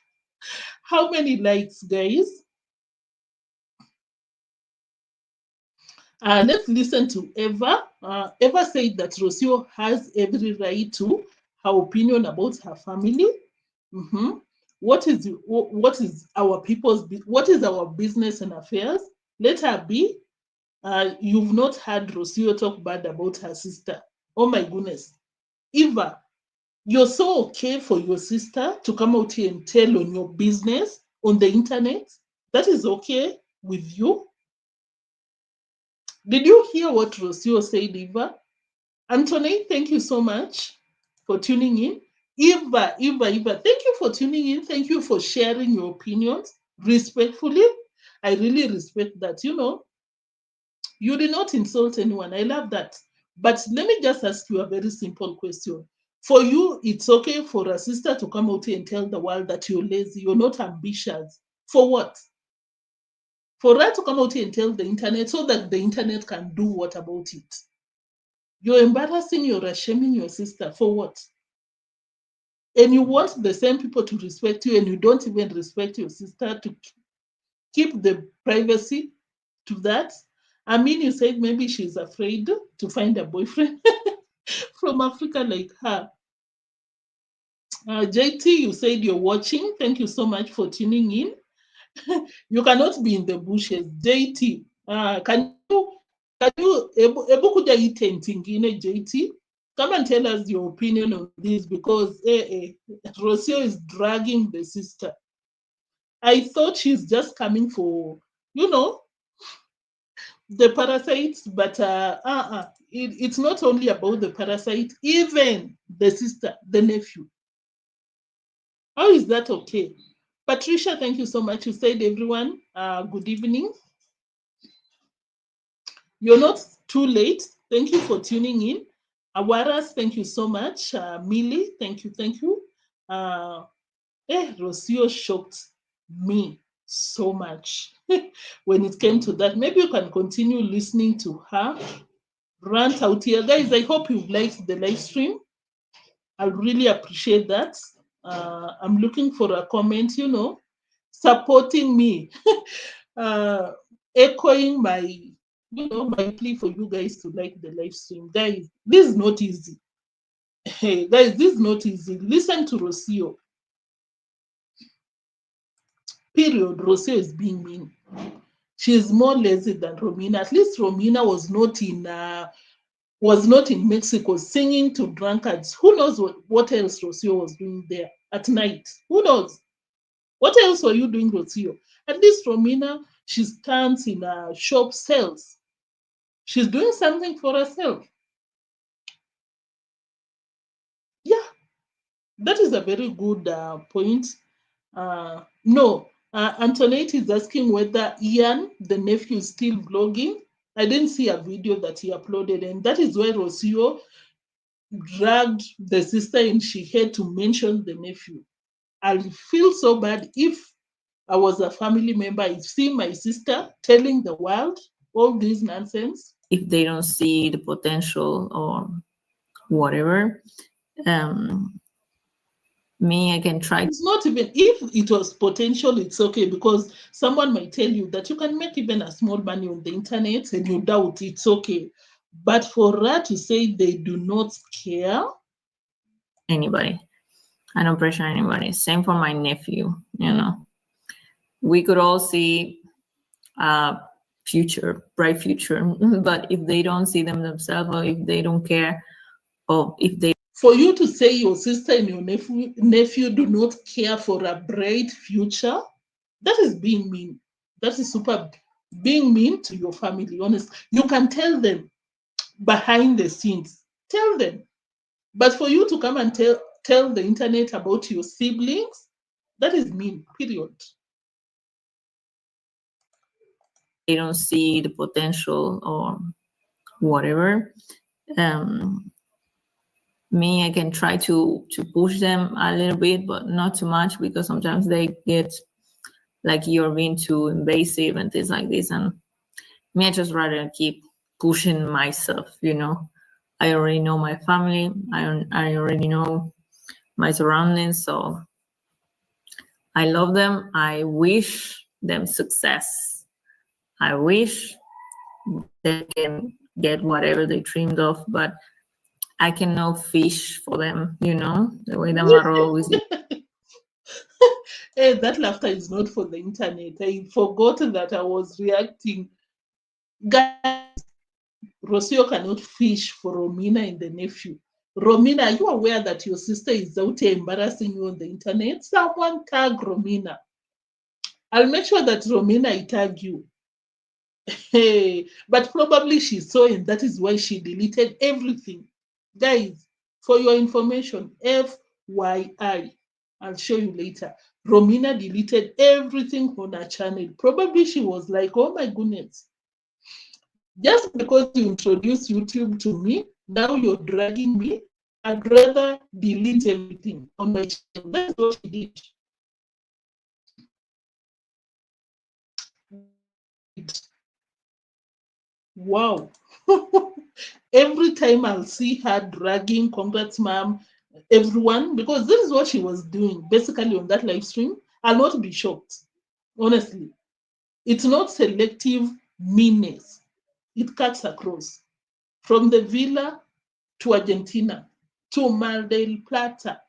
How many likes, guys? Let's listen to Eva. Eva said that Rocio has every right to her opinion about her family. Mm-hmm. What is our business and affairs? Let her be. You've not heard Rocio talk bad about her sister. Oh my goodness. Eva, you're so okay for your sister to come out here and tell on your business on the internet? That is okay with you? Did you hear what Rocio said, Eva? Anthony, thank you so much for tuning in. Eva, thank you for tuning in. Thank you for sharing your opinions respectfully. I really respect that. You did not insult anyone. I love that. But let me just ask you a very simple question. For you, it's okay for a sister to come out here and tell the world that you're lazy, you're not ambitious. For what? For her to come out here and tell the internet so that the internet can do what about it? You're embarrassing, you're shaming your sister. For what? And you want the same people to respect you and you don't even respect your sister to keep the privacy to that. I mean, you said maybe she's afraid to find a boyfriend from Africa like her. JT, you said you're watching. Thank you so much for tuning in. You cannot be in the bushes. JT, can you able kuja hii tent ingine, JT? Come and tell us your opinion on this because Rosio is dragging the sister. I thought she's just coming for, the parasites, but it's not only about the parasite, even the sister, the nephew. How is that okay? Patricia, thank you so much. You said, everyone, good evening. You're not too late. Thank you for tuning in. Awaras, thank you so much. Millie, thank you, thank you. Rocio shocked me so much when it came to that. Maybe you can continue listening to her rant out here. Guys, I hope you've liked the live stream. I really appreciate that. I'm looking for a comment, supporting me, echoing my plea for you guys to like the live stream. Guys, this is not easy. Hey, guys, this is not easy. Listen to Rocio. Period. Rocio is being mean. She is more lazy than Romina. At least Romina was not in Mexico singing to drunkards. Who knows what else Rocio was doing there at night? Who knows? What else were you doing, Rocio? At least Romina, she stands in a shop, sells. She's doing something for herself. Yeah, that is a very good point. No, Antoinette is asking whether Ian, the nephew, is still vlogging. I didn't see a video that he uploaded, and that is why Rocio dragged the sister and she had to mention the nephew. I'll feel so bad if I was a family member. I see my sister telling the world all this nonsense. If they don't see the potential or whatever, I can try. It's not even, if it was potential, it's okay, because someone might tell you that you can make even a small money on the internet and you doubt, it's okay. But for her to say they do not care. Anybody. I don't pressure anybody. Same for my nephew, We could all see bright future, but if they don't see them themselves, or if they don't care, or if they... For you to say your sister and your nephew do not care for a bright future, that is being mean. That is super being mean to your family, honest. You can tell them behind the scenes. Tell them. But for you to come and tell the internet about your siblings, that is mean, period. they don't see the potential or whatever. Me, I can try to push them a little bit, but not too much, because sometimes they get like you're being too invasive and things like this. And me, I just rather keep pushing myself, you know. I already know my family. I already know my surroundings, so I love them. I wish them success. I wish they can get whatever they dreamed of, but I cannot fish for them, you know, the way that Marwa always. Hey, that laughter is not for the internet. I forgot that I was reacting. Guys, Rosio cannot fish for Romina and the nephew. Romina, are you aware that your sister is out here embarrassing you on the internet? Someone tag Romina. I'll make sure that Romina I tag you. Hey, but probably she saw and that is why she deleted everything. Guys, for your information, FYI, I'll show you later. Romina deleted everything on her channel. Probably she was like, oh my goodness, just because you introduced YouTube to me, now you're dragging me. I'd rather delete everything on my channel. That's what she did. Wow. Every time I'll see her dragging congratsmum, everyone, because this is what she was doing basically on that live stream, I'll not be shocked. Honestly, it's not selective meanness, it cuts across from the villa to Argentina to Mar del Plata.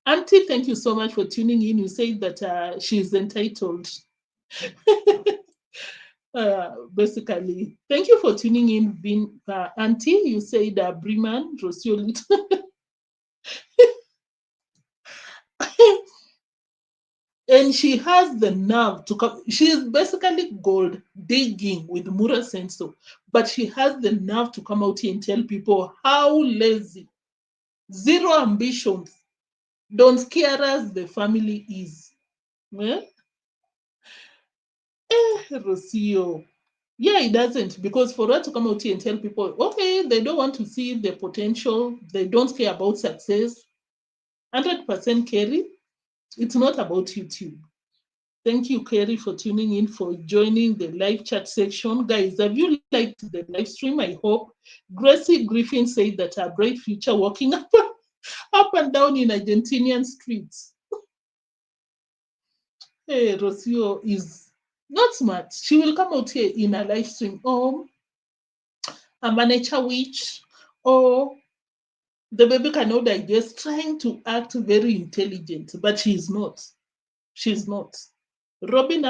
Auntie, thank you so much for tuning in. You said that she's entitled. Basically, thank you for tuning in, Auntie. You said Breman, Rosio. And she has the nerve to come. She is basically gold digging with Mura Senso, but she has the nerve to come out here and tell people how lazy, zero ambitions, don't care as the family is. Eh? Rocio. Yeah, it doesn't, because for her to come out here and tell people, okay, they don't want to see the potential, they don't care about success, 100% Kerry, it's not about YouTube. Thank you, Kerry, for tuning in, for joining the live chat section. Guys, have you liked the live stream? I hope. Gracie Griffin said that her bright future walking up and down in Argentinian streets. Hey, Rocio is not smart. She will come out here in a live stream. Oh, I'm a nature witch. Or the baby cannot digest, trying to act very intelligent, but she's not. She's not. Robin,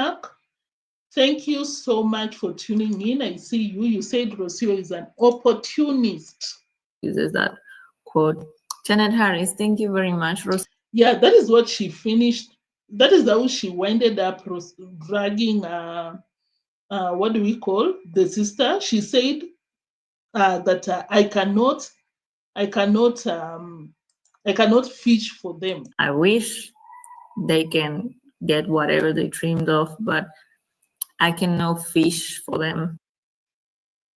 thank you so much for tuning in. I see you. You said Rocio is an opportunist. Uses that quote. Janet Harris, thank you very much. Yeah, that is what she finished. That is how she winded up dragging, what do we call the sister? She said that I cannot fish for them. I wish they can get whatever they dreamed of, but I cannot fish for them.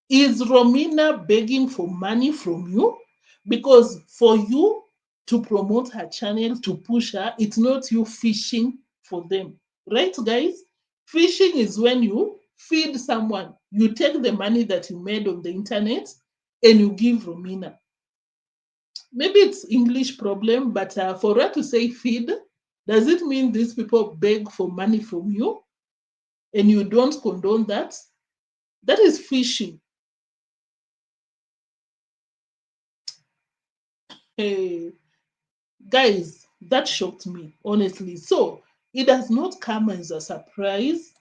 Is Romina begging for money from you? Because for you to promote her channel, to push her, it's not you fishing for them. Right, guys? Fishing is when you feed someone. You take the money that you made on the internet and you give Romina. Maybe it's English problem, but for her to say feed, does it mean these people beg for money from you and you don't condone that? That is fishing. Hey, guys, that shocked me, honestly. So it does not come as a surprise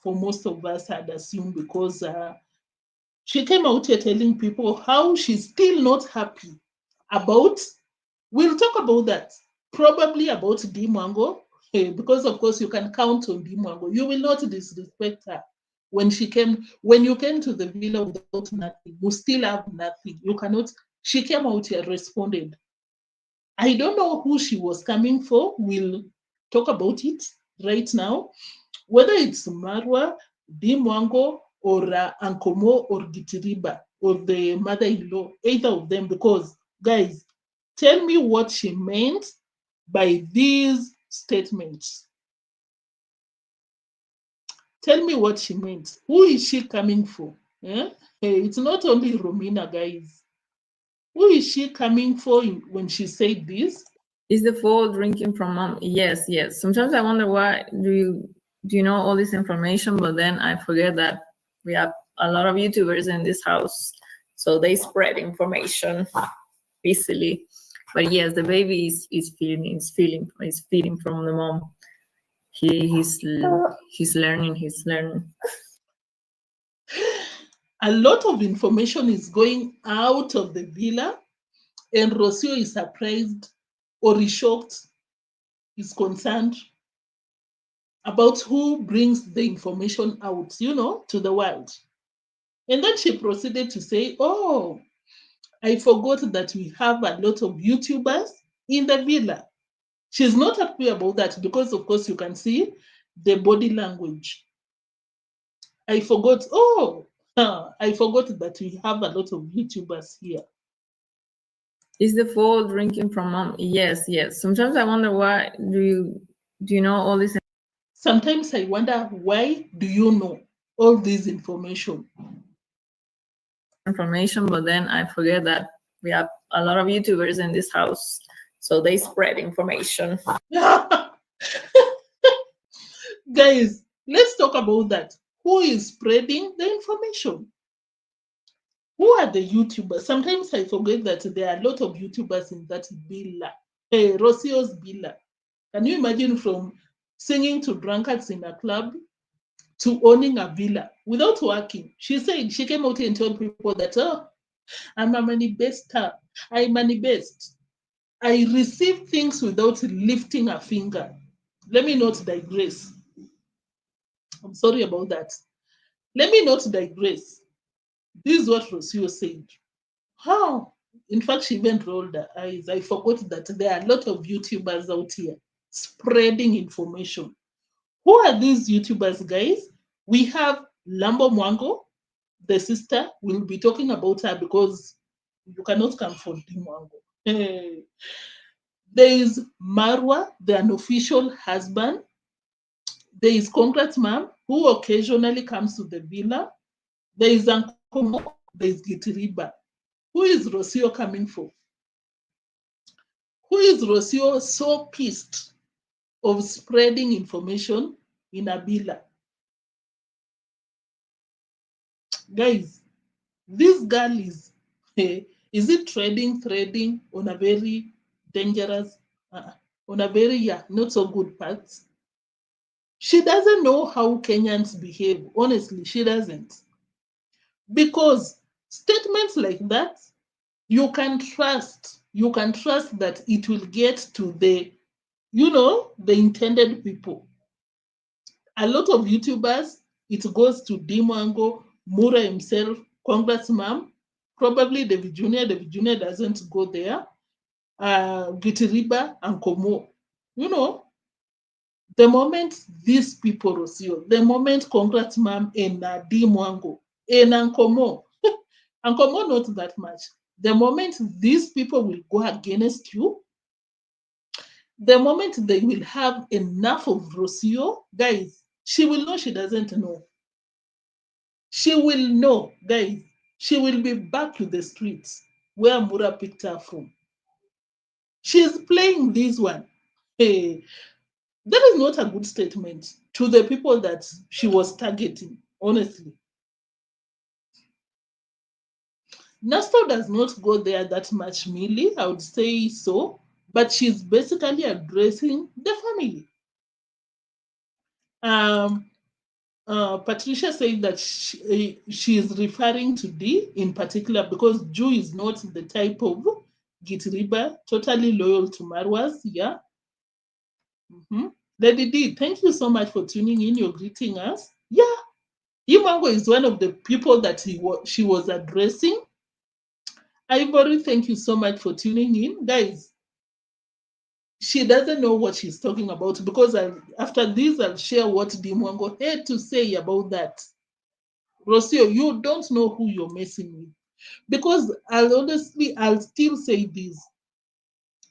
for most of us, I'd assume, because she came out here telling people how she's still not happy about. We'll talk about that. Probably about deemwango, because of course you can count on deemwango. You will not disrespect her. When you came to the villa without nothing, you still have nothing. You cannot. She came out here, responded. I don't know who she was coming for. We'll talk about it right now. Whether it's Marwa, deemwango or unclemo or gitiriba or the mother-in-law, either of them, because guys, tell me what she meant by these statements. Tell me what she meant. Who is she coming for? Eh? Hey, it's not only Romina, guys. Who is she coming for when she said this? Is the full drinking from mom? Yes, yes. Sometimes I wonder why do you know all this information, but then I forget that we have a lot of YouTubers in this house, so they spread information easily. But yes, the baby is feeding from the mom. He's learning. A lot of information is going out of the villa, and Rocio is surprised or is shocked, is concerned about who brings the information out, to the world. And then she proceeded to say, oh, I forgot that we have a lot of YouTubers in the villa. She's not happy about that because, of course, you can see the body language. I forgot, I forgot that we have a lot of YouTubers here. Is the full drinking from mom? Yes, yes. Sometimes I wonder why do you know all this Sometimes I wonder, why do you know all this information? But then I forget that we have a lot of YouTubers in this house, so they spread information. Guys, let's talk about that. Who is spreading the information? Who are the YouTubers? Sometimes I forget that there are a lot of YouTubers in that villa. Hey, Rocio's villa. Can you imagine, from singing to drunkards in a club to owning a villa without working? She said she came out and told people that, oh, I'm a money bester. I money best. I receive things without lifting a finger. Let me not digress. I'm sorry about that. Let me not digress. This is what Rosio said. How? In fact, she even rolled her eyes. I forgot that there are a lot of YouTubers out here spreading information. Who are these YouTubers, guys? We have Mwango, the sister. We'll be talking about her because you cannot come for Mwango. Hey. There is Marwa, the unofficial husband. There is congratsmum, who occasionally comes to the villa. There is Unclemo, there is Gitiriba. Who is Rosio coming for? Who is Rosio so pissed of spreading information in a villa? Guys, this girl is it threading on a very dangerous, on a very, not so good path? She doesn't know how Kenyans behave. Honestly, she doesn't. Because statements like that, you can trust that it will get to the intended people. A lot of YouTubers, it goes to deemwango, Mura himself, congratsmum, probably davyjnr doesn't go there, Gitiriba and Komo. The moment these people, Rosio, the moment congratsmum and deemwango and Ankomo, Ankomo not that much. The moment these people will go against you, the moment they will have enough of Rocio, guys, she will know she doesn't know. She will know, guys. She will be back to the streets where Mura picked her from. She's playing this one. Hey, that is not a good statement to the people that she was targeting, honestly. Nasto does not go there that much, Millie, I would say so, but she's basically addressing the family. Patricia said that she is referring to D in particular because Jew is not the type of Gitiriba, totally loyal to Marwas. Yeah. Mm-hmm. Lady D, thank you so much for tuning in. You're greeting us. Yeah. Mwango is one of the people that she was addressing. Ivory, thank you so much for tuning in. Guys, she doesn't know what she's talking about, because after this, I'll share what deemwango had to say about that. Rosio, you don't know who you're messing with. Because I'll still say this.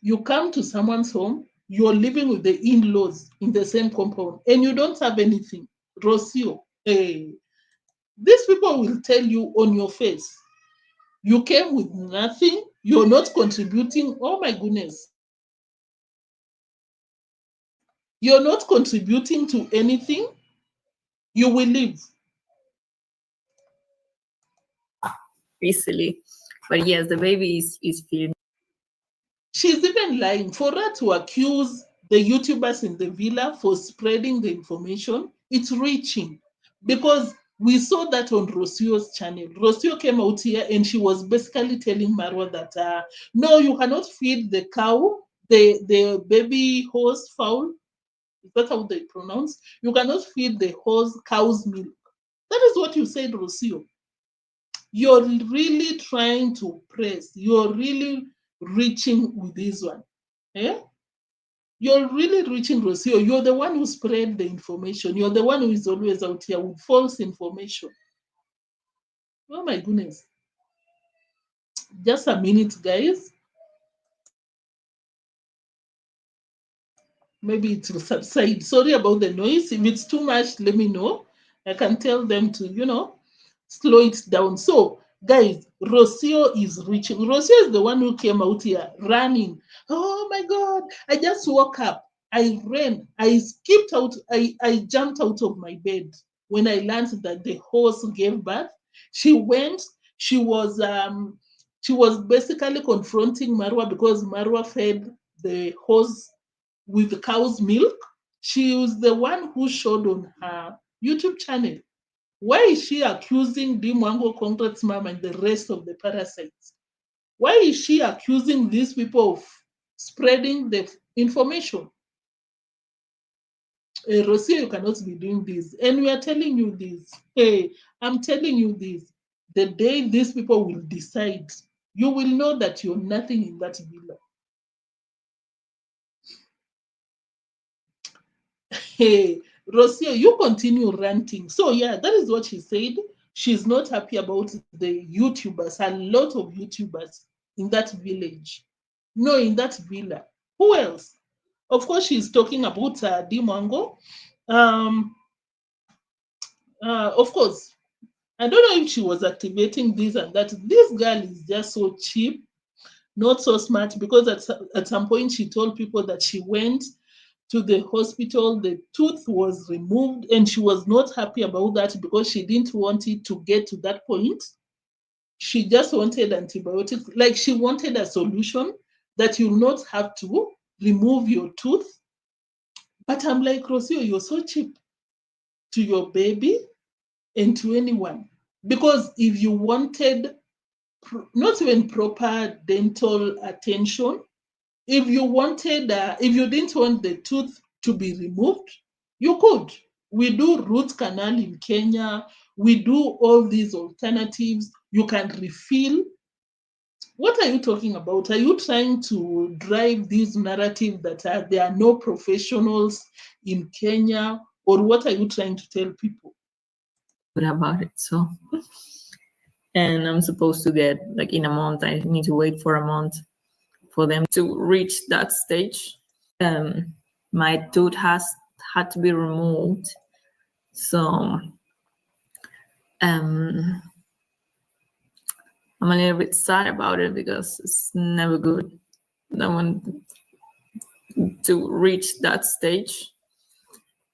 You come to someone's home, you're living with the in-laws in the same compound, and you don't have anything. Rosio, hey, these people will tell you on your face, you came with nothing, you're not contributing. Oh my goodness. You're not contributing to anything, you will leave. Easily. But yes, the baby is feeling. She's even lying. For her to accuse the YouTubers in the villa for spreading the information, it's reaching. Because we saw that on Rosio's channel. Rosio came out here and she was basically telling Marwa that, no, you cannot feed the cow, the baby horse fowl. Is that how they pronounce? You cannot feed the horse cow's milk. That is what you said, Rosio. You're really trying to press. You're really reaching with this one. Eh? You're really reaching, Rosio. You're the one who spread the information. You're the one who is always out here with false information. Oh my goodness. Just a minute, guys. Maybe it will subside. Sorry about the noise. If it's too much, let me know. I can tell them to, slow it down. So, guys, Rosio is reaching. Rosio is the one who came out here running. Oh my God, I just woke up. I ran. I skipped out. I jumped out of my bed when I learned that the horse gave birth. She went. She was basically confronting Marwa because Marwa fed the horse with the cow's milk. She was the one who showed on her YouTube channel. Why is she accusing deemwango, congratsmum, and the rest of the parasites? Why is she accusing these people of spreading the information? Hey, Rocio, you cannot be doing this. And we are telling you this. Hey, I'm telling you this. The day these people will decide, you will know that you're nothing in that villa. Hey, Rocio, you continue ranting. So yeah, that is what she said. She's not happy about the YouTubers, a lot of YouTubers in that village. No, in that villa. Who else? Of course, she's talking about deemwango. Um, of course, I don't know if she was activating this and that. This girl is just so cheap, not so smart, because at some point she told people that she went to the hospital, the tooth was removed, and she was not happy about that because she didn't want it to get to that point. She just wanted antibiotics, like she wanted a solution that you'll not have to remove your tooth. But I'm like, Rosio, you're so cheap to your baby and to anyone. Because if you wanted not even proper dental attention, if you didn't want the tooth to be removed, you could. We do root canal in Kenya. We do all these alternatives. You can refill. What are you talking about? Are you trying to drive this narrative that there are no professionals in Kenya? Or what are you trying to tell people? Good about it. So, and I'm supposed to get, like, in a month. I need to wait for a month for them to reach that stage. My tooth has had to be removed. So I'm a little bit sad about it because it's never good. I want to reach that stage.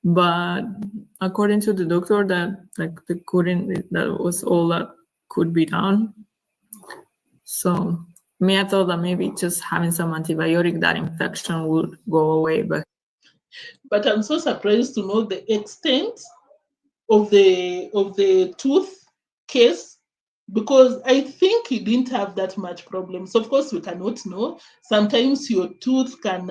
But according to the doctor, that was all that could be done. So I thought that maybe just having some antibiotic, that infection would go away. But I'm so surprised to know the extent of the tooth case, because I think he didn't have that much problems. Of course, we cannot know. Sometimes your tooth can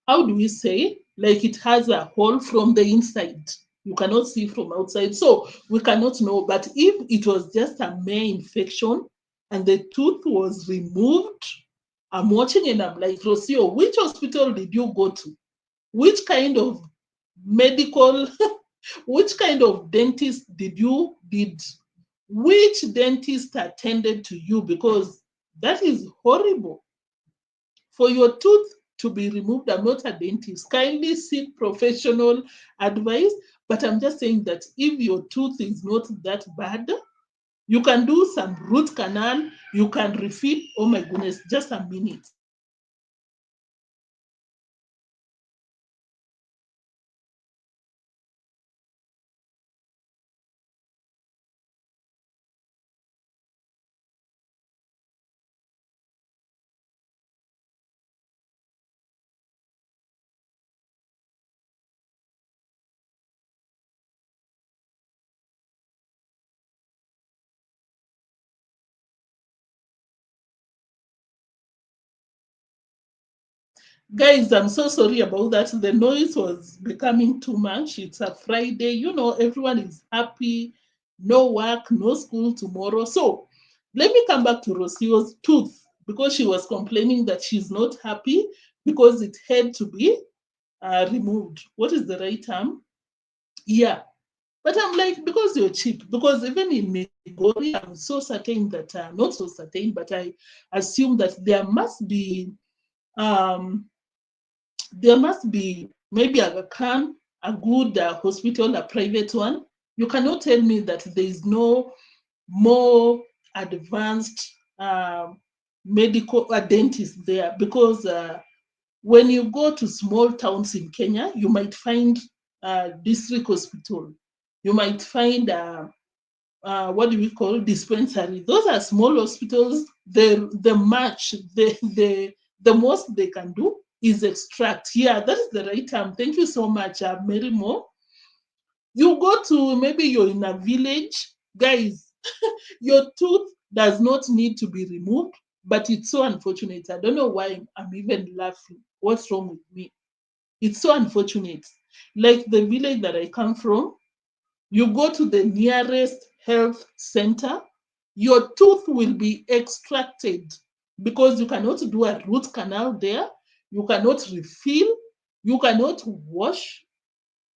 how do we say, like it has a hole from the inside. You cannot see from outside. So we cannot know. But if it was just a mere infection and the tooth was removed, I'm watching and I'm like, Rosio, which hospital did you go to? Which kind of medical, which kind of dentist did which dentist attended to you? Because that is horrible. For your tooth to be removed, I'm not a dentist. Kindly seek professional advice. But I'm just saying that if your tooth is not that bad, you can do some root canal, you can refill. Oh my goodness, just a minute. Guys, I'm so sorry about that. The noise was becoming too much. It's a Friday. You know, everyone is happy. No work, no school tomorrow. So let me come back to Rosio's tooth because she was complaining that she's not happy because it had to be removed. What is the right term? Yeah. But I'm like, because you're cheap, because even in Migori, I'm so certain that, not so certain, but I assume that um, there must be maybe a good hospital, a private one. You cannot tell me that there is no more advanced medical dentist there because when you go to small towns in Kenya, you might find district hospital. You might find what do we call dispensary. Those are small hospitals. The most they can do is extract. Yeah, that is the right term. Thank you so much, Mary Mo. You go to maybe you're in a village, guys. Your tooth does not need to be removed, but it's so unfortunate. I don't know why I'm even laughing. What's wrong with me? It's so unfortunate. Like the village that I come from, you go to the nearest health center, your tooth will be extracted because you cannot do a root canal there, you cannot refill, you cannot wash.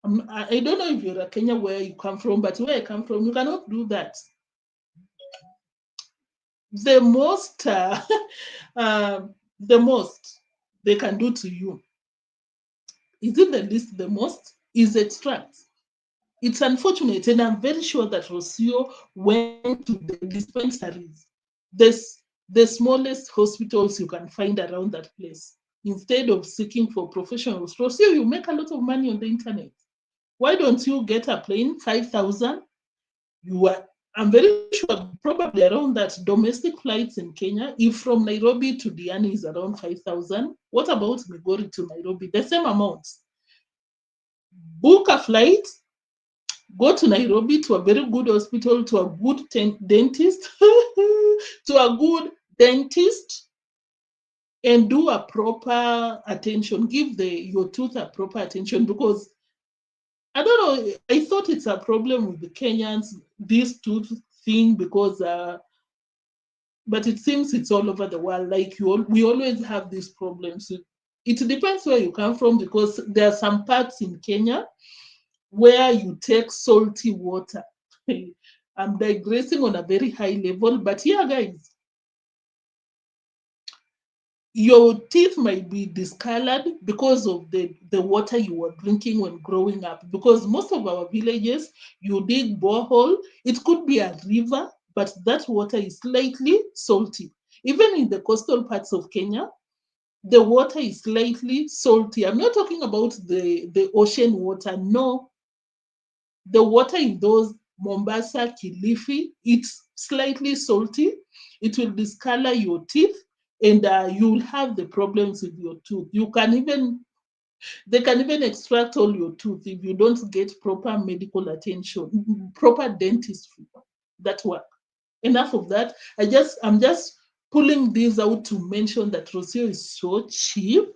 I don't know if you're a Kenya where you come from, but where I come from, you cannot do that. The most, uh, the most they can do to you, is it the least, the most, is extract. It's unfortunate, and I'm very sure that Rocio went to the dispensaries, the smallest hospitals you can find around that place, instead of seeking for professionals. Rocio, you make a lot of money on the internet. Why don't you get a plane, 5,000? You are, I'm very sure, probably around that domestic flights in Kenya, if from Nairobi to Diani is around 5,000, what about Migori to Nairobi? The same amount. Book a flight, go to Nairobi to a very good hospital, to a good dentist, to a good dentist, and do a proper attention. Give your tooth a proper attention because I don't know. I thought it's a problem with the Kenyans, this tooth thing, because but it seems it's all over the world. Like we always have these problems. It depends where you come from because there are some parts in Kenya where you take salty water. I'm digressing on a very high level, but yeah, guys, your teeth might be discolored because of the water you were drinking when growing up. Because most of our villages, you dig borehole, it could be a river, but that water is slightly salty. Even in the coastal parts of Kenya, the water is slightly salty. I'm not talking about the ocean water. No, the water in those Mombasa, Kilifi, it's slightly salty. It will discolor your teeth, and you will have the problems with your tooth. They can even extract all your tooth if you don't get proper medical attention, proper dentistry. That work. Enough of that. I'm just pulling this out to mention that Rocio is so cheap.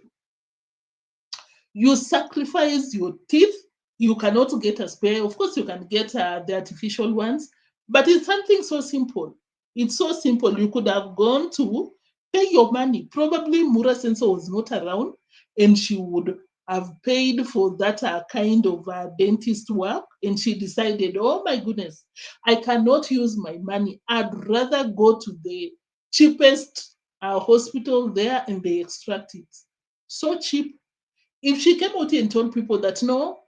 You sacrifice your teeth. You cannot get a spare. Of course, you can get the artificial ones, but it's something so simple. It's so simple. You could have gone to Pay your money. Probably Mura Sensor was not around and she would have paid for that kind of dentist work. And she decided, oh my goodness, I cannot use my money. I'd rather go to the cheapest hospital there and they extract it. So cheap. If she came out and told people that, no,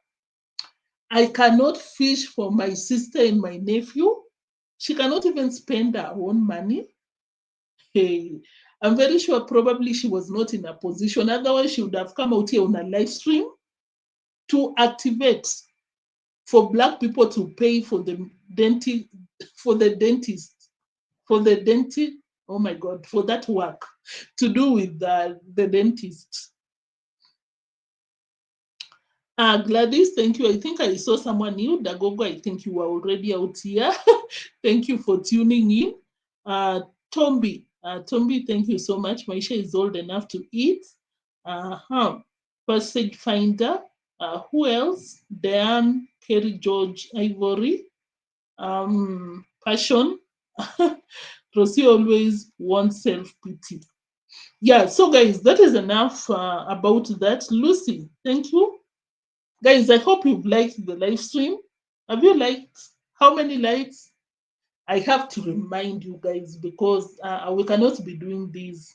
I cannot fish for my sister and my nephew, she cannot even spend her own money. Hey, I'm very sure probably she was not in a position. Otherwise, she would have come out here on a live stream to activate for Black people to pay for the dentist, for the dentist, for the dentist. Oh my God, for that work to do with the dentist. Gladys, thank you. I think I saw someone new. Dagogo, I think you were already out here. Thank you for tuning in. Tombi, Tombi, thank you so much. Maisha is old enough to eat. Passage Finder. Who else? Diane, Kerry, George, Ivory. Passion. Rocio always wants self-pity. Yeah, so guys, that is enough about that. Lucy, thank you. Guys, I hope you've liked the live stream. Have you liked? How many likes? I have to remind you guys because we cannot be doing this.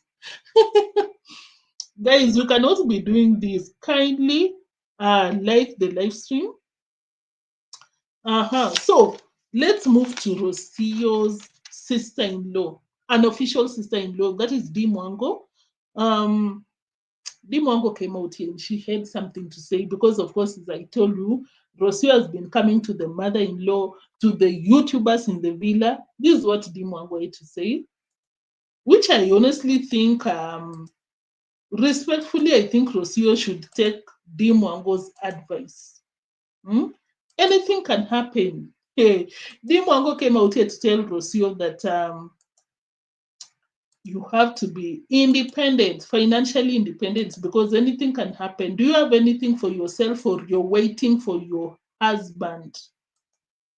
Guys, we cannot be doing this. Kindly like the live stream. So let's move to Rocio's sister-in-law, an official sister-in-law. That is Mwango. Mwango came out here and she had something to say because, of course, as I told you, Rocio has been coming to the mother-in-law, to the YouTubers in the villa. This is what Mwango had to say, which I honestly think, respectfully, I think Rocio should take Mwango's advice. Anything can happen. Hey, Mwango came out here to tell Rocio that you have to be independent, financially independent, because anything can happen. Do you have anything for yourself, or you're waiting for your husband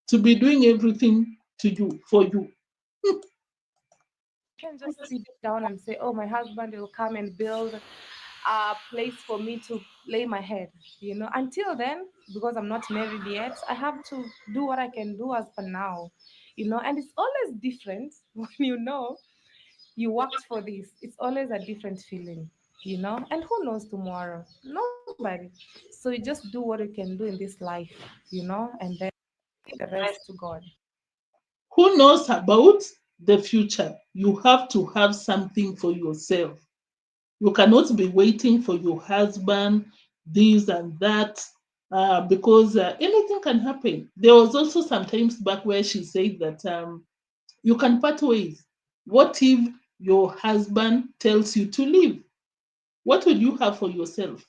to be doing everything to you, for you? You can just sit down and say, oh, my husband will come and build a place for me to lay my head. Until then, because I'm not married yet, I have to do what I can do as per now. And it's always different when you worked for this. It's always a different feeling. And who knows tomorrow? Nobody. So you just do what you can do in this life, and then the rest to God. Who knows about the future? You have to have something for yourself. You cannot be waiting for your husband, this and that, because anything can happen. There was also sometimes back where she said that you can part ways. What if your husband tells you to leave? What will you have for yourself?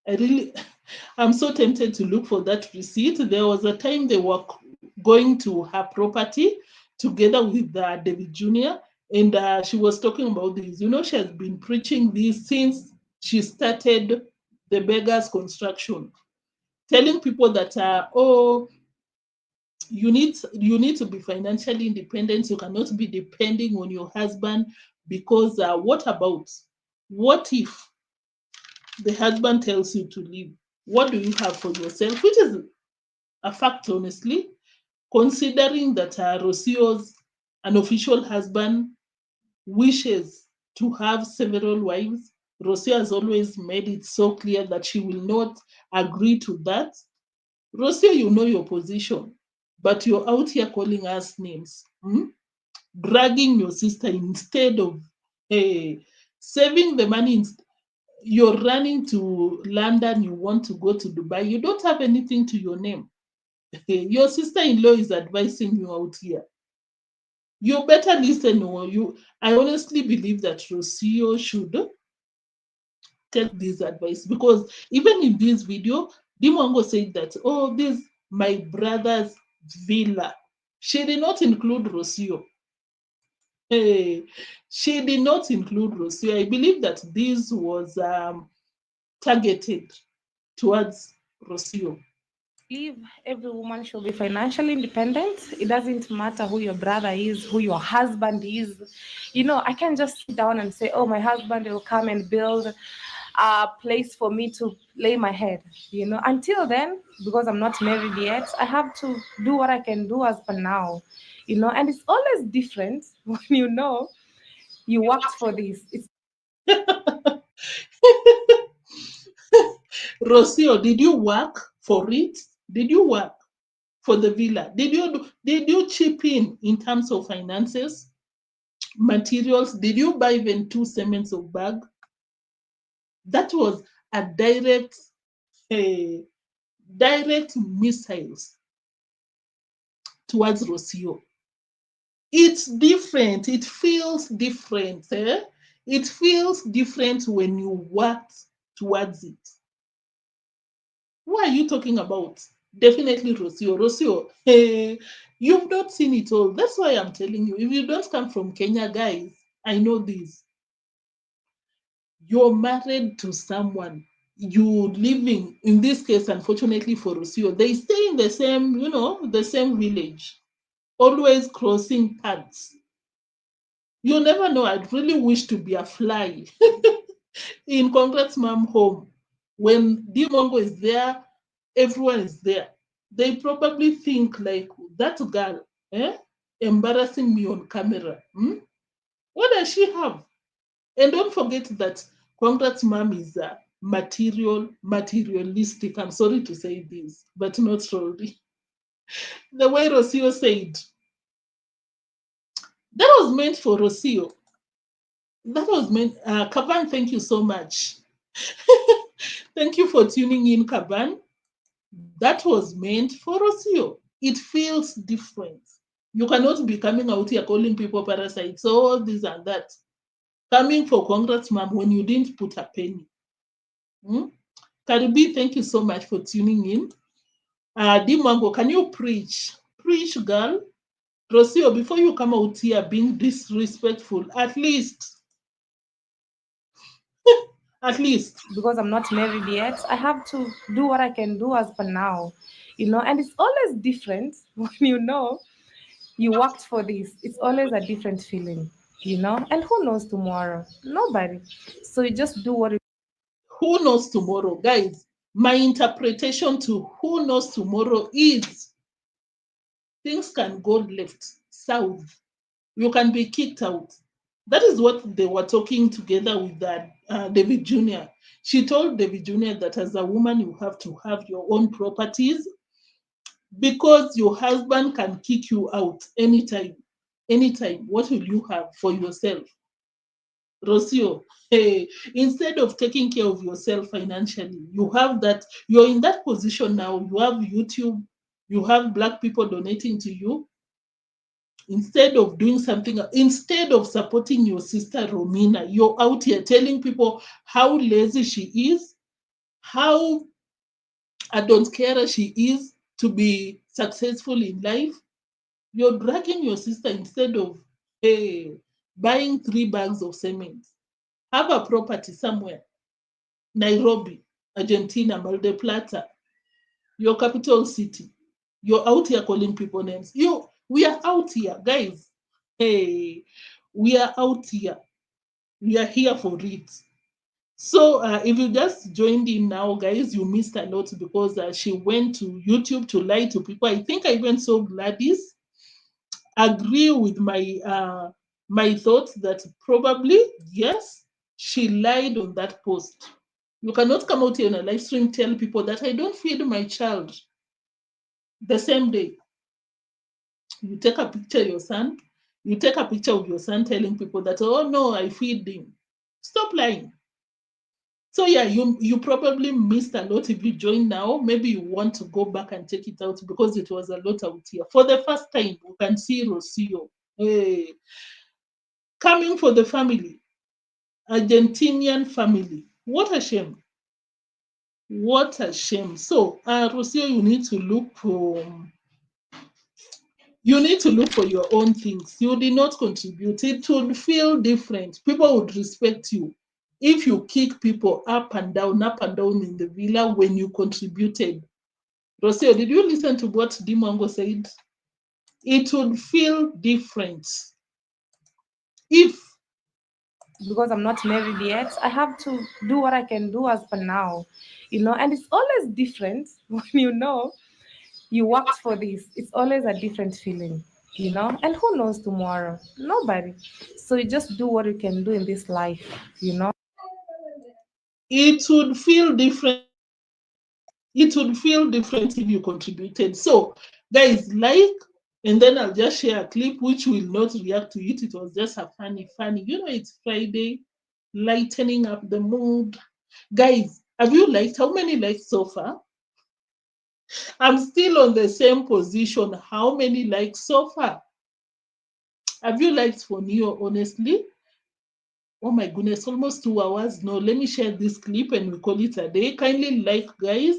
I really, I'm so tempted to look for that receipt. There was a time they were going to her property together with David Jr. And she was talking about this. She has been preaching this since she started the beggars construction, telling people that, oh, you need to be financially independent. You cannot be depending on your husband because what if the husband tells you to leave? What do you have for yourself? Which is a fact, honestly, considering that Rocio's an official husband wishes to have several wives. Rocio has always made it so clear that she will not agree to that. Rocio, you know your position, but you're out here calling us names, dragging your sister instead of saving the money. You're running to London, you want to go to Dubai, you don't have anything to your name. Your sister-in-law is advising you out here. You better listen. Or I honestly believe that Rocio should take this advice, because even in this video, Mwango said that, oh, this my brother's villa. She did not include Rocio. Hey, she did not include Rocio. I believe that this was targeted towards Rocio. believe every woman should be financially independent. It doesn't matter who your brother is, who your husband is. I can't just sit down and say, oh, my husband will come and build a place for me to lay my head. Until then, because I'm not married yet, I have to do what I can do as per now. And it's always different when you worked for this. It's Rosio, did you work for it? Did you work for the villa? Did you chip in terms of finances, materials? Did you buy even 2 cements of bag? That was a direct missiles towards Rosio. It's different. It feels different. It feels different when you work towards it. What are you talking about? Definitely Rosio. Rosio, you've not seen it all. That's why I'm telling you. If you don't come from Kenya, guys, I know this. You're married to someone. You living, in this case, unfortunately for Rosio, they stay in the same, the same village, always crossing paths. You never know. I'd really wish to be a fly in congratsmum home. When deemwango is there, everyone is there. They probably think like, that girl, embarrassing me on camera. What does she have? And don't forget that congratsmum is materialistic. I'm sorry to say this, but not sorry. The way Rosio said, that was meant for Rosio. That was meant. Kavan, thank you so much. Thank you for tuning in, Kavan. That was meant for Rosio. It feels different. You cannot be coming out here calling people parasites, all this and that. Coming for congratsmum when you didn't put a penny. Karibi, thank you so much for tuning in. Deemwango, can you preach? Preach, girl. Rosio, before you come out here being disrespectful, at least, because I'm not married yet, I have to do what I can do as per now. And it's always different when you worked for this. It's always a different feeling. And who knows tomorrow? Nobody. So you just do what who knows tomorrow? Guys, my interpretation to who knows tomorrow is things can go left, south. You can be kicked out. That is what they were talking together with that davyjnr. She told davyjnr that as a woman, you have to have your own properties because your husband can kick you out anytime. Anytime. What will you have for yourself? Rocio, hey, instead of taking care of yourself financially, you have that, you're in that position now. You have YouTube, you have Black people donating to you. Instead of doing something, instead of supporting your sister Romina, you're out here telling people how lazy she is, how I don't care she is to be successful in life. You're dragging your sister instead of, hey, buying 3 bags of cement. Have a property somewhere. Nairobi, Argentina, Mar del Plata, your capital city. You're out here calling people names. We are out here, guys. Hey, we are out here. We are here for it. So if you just joined in now, guys, you missed a lot because she went to YouTube to lie to people. I think I even saw Gladys agree with my thoughts that probably, yes, she lied on that post. You cannot come out here on a live stream tell people that I don't feed my child the same day. You take a picture of your son, you take a picture of your son telling people that, oh no, I feed him. Stop lying. So yeah, you probably missed a lot if you join now. Maybe you want to go back and check it out because it was a lot out here. For the first time, you can see Rocio. Hey, coming for the family, Argentinian family. What a shame. What a shame. So, Rocio, you need to look for your own things. You did not contribute. It would feel different. People would respect you if you kick people up and down in the villa when you contributed. Rosio, did you listen to what deemwango said? It would feel different if, because I'm not married yet, I have to do what I can do as for now, and it's always different when you worked for this. It's always a different feeling, and who knows tomorrow? Nobody. So you just do what you can do in this life. it would feel different. It would feel different if you contributed. So, guys, and then I'll just share a clip which will not react to it. It was just a funny. It's Friday, lightening up the mood. Guys, have you liked? How many likes so far? I'm still on the same position. How many likes so far? Have you liked for Neo, honestly? Oh my goodness, almost 2 hours. No, let me share this clip and we call it a day. Kindly like, guys,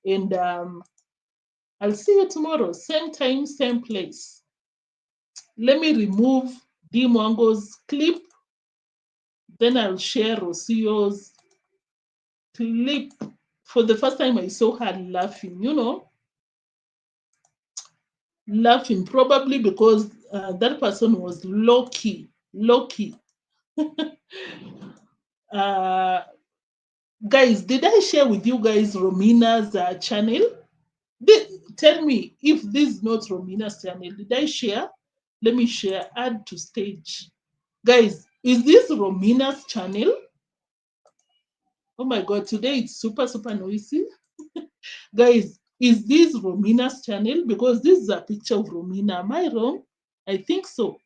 and I'll see you tomorrow. Same time, same place. Let me remove deemwango's clip. Then I'll share Rosio's clip. For the first time, I saw her laughing, laughing, probably because that person was low-key. Guys, did I share with you guys Romina's channel? Tell me if this is not Romina's channel. Did I share? Let me share. Add to stage. Guys, is this Romina's channel? Oh my God, today it's super noisy. Guys, is this Romina's channel? Because this is a picture of Romina. Am I wrong? I think so.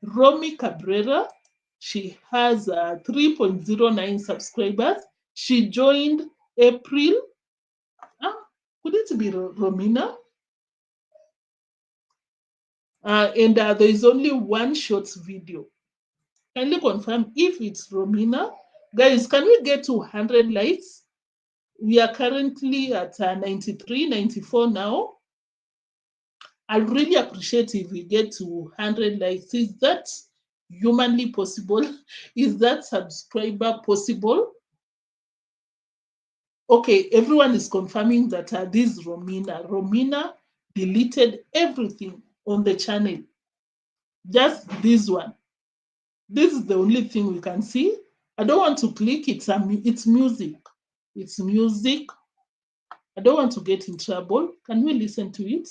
Romi Cabrera. She has 3.09 subscribers. She joined April. Could it be Romina? And there is only one short video. Kindly confirm if it's Romina. Guys, can we get to 100 likes? We are currently at 93, 94 now. I'd really appreciate if we get to 100 likes. Is that humanly possible? Is that subscriber possible? Okay, everyone is confirming that this is Romina. Romina deleted everything on the channel. Just this one. This is the only thing we can see. I don't want to click. It's music. It's music. I don't want to get in trouble. Can we listen to it?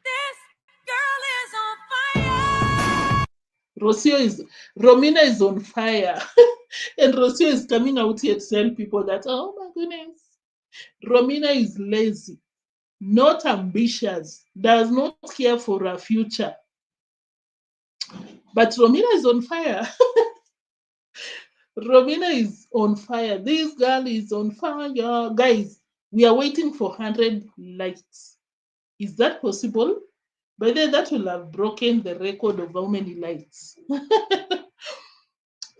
This girl is on fire. Romina is on fire. And Rocio is coming out here to tell people that, oh my goodness, Romina is lazy, not ambitious, does not care for her future. But Romina is on fire. Romina is on fire. This girl is on fire. Guys, we are waiting for 100 likes. Is that possible? By then, that will have broken the record of how many likes.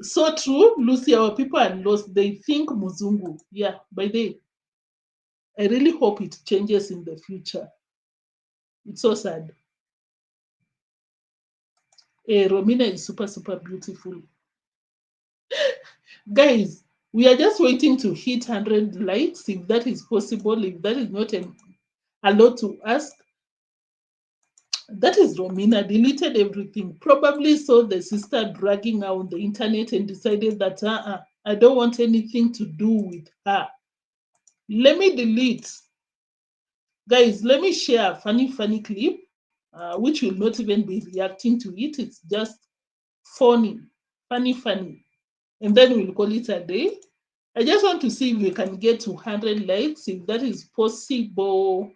So true, Lucy, our people are lost. They think Muzungu. Yeah, by then. I really hope it changes in the future. It's so sad. Romina is super beautiful. Guys, we are just waiting to hit 100 likes, if that is possible, if that is not a lot to ask. That is Romina, deleted everything. Probably saw the sister dragging her on the internet and decided that I don't want anything to do with her. Let me delete. Guys, let me share a funny clip, which will not even be reacting to it. It's just funny. And then we'll call it a day. I just want to see if we can get to 100 likes, if that is possible.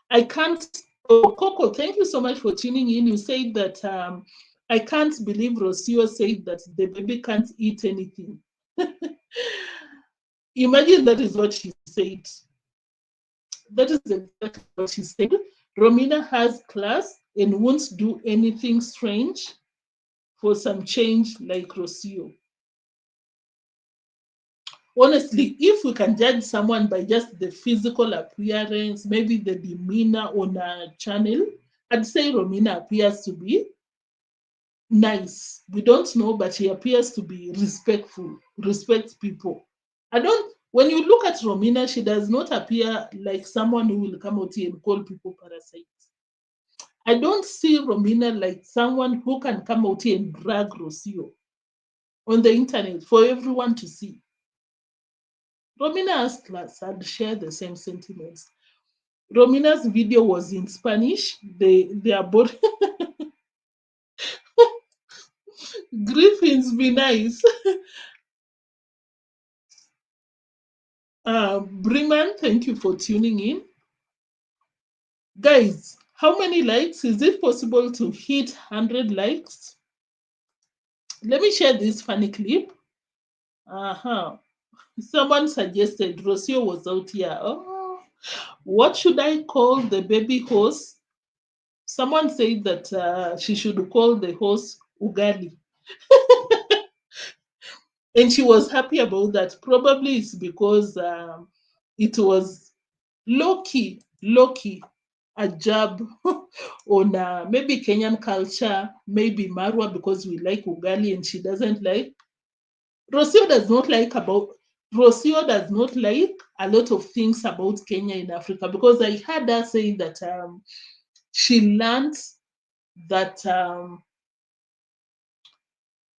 I can't. Oh, Coco, thank you so much for tuning in. You said that I can't believe Rosio said that the baby can't eat anything. Imagine that is what she said. That is exactly what she said. Romina has class and won't do anything strange for some change like Rosio. Honestly, if we can judge someone by just the physical appearance, maybe the demeanor on a channel, I'd say Romina appears to be nice. We don't know, but she appears to be respectful, respect people. I don't When you look at Romina, she does not appear like someone who will come out here and call people parasites. I don't see Romina like someone who can come out here and drag Rocio on the internet for everyone to see. Romina has class. I'd share the same sentiments. Romina's video was in Spanish. They are both Griffins be nice. Briman, thank you for tuning in. Guys, how many likes? Is it possible to hit 100 likes? Let me share this funny clip. Someone suggested Rosio was out here. Oh, what should I call the baby horse? Someone said that she should call the horse Ugali. And she was happy about that. Probably it's because it was low-key, a jab on maybe Kenyan culture, maybe Marwa because we like Ugali and she doesn't like. Rosio does not like a lot of things about Kenya in Africa because I heard her say that she learned that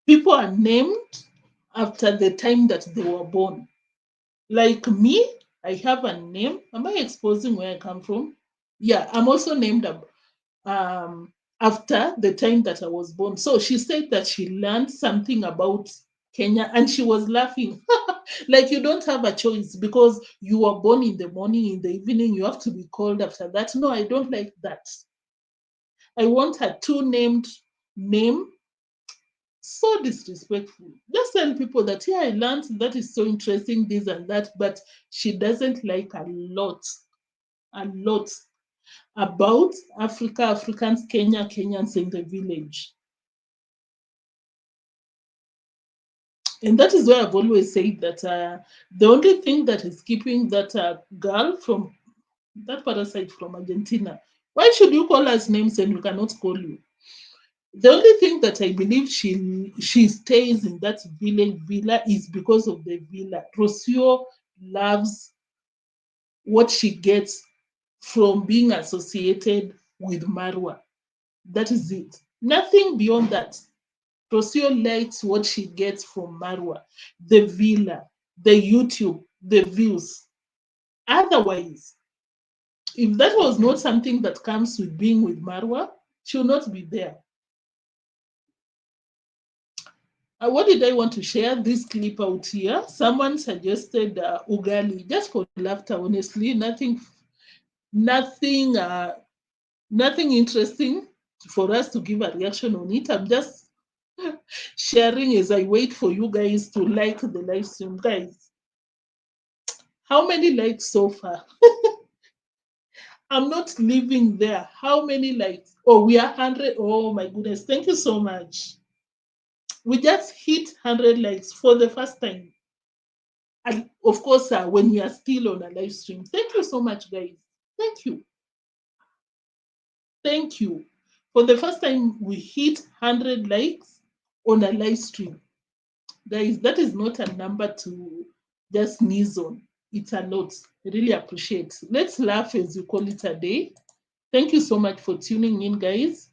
people are named after the time that they were born. Like me, I have a name. Am I exposing where I come from? Yeah, I'm also named after the time that I was born. So she said that she learned something about Kenya and she was laughing. Like you don't have a choice because you were born in the morning, in the evening, you have to be called after that. No, I don't like that. I want a two-named name. So disrespectful. Just tell people that, yeah, I learned that is so interesting, this and that, but she doesn't like a lot about Africa, Africans, Kenya, Kenyans in the village. And that is why I've always said that the only thing that is keeping that girl from that parasite from Argentina, why should you call us names and we cannot call you? The only thing that I believe she stays in that villa is because of the villa. Rocio loves what she gets from being associated with Marwa. That is it. Nothing beyond that. Rocio likes what she gets from Marwa, the villa, the YouTube, the views. Otherwise, if that was not something that comes with being with Marwa, she will not be there. What did I want to share this clip out here? Someone suggested ugali, just for laughter. Honestly, nothing, nothing interesting for us to give a reaction on it. I'm just sharing as I wait for you guys to like the live stream, guys. How many likes so far? I'm not living there. How many likes? Oh, we are 100. Oh my goodness! Thank you so much. We just hit 100 likes for the first time. And of course, when we are still on a live stream. Thank you so much, guys. Thank you. Thank you. For the first time, we hit 100 likes on a live stream. Guys, that is not a number to just sneeze on. It's a lot. I really appreciate it. Let's laugh as you call it a day. Thank you so much for tuning in, guys.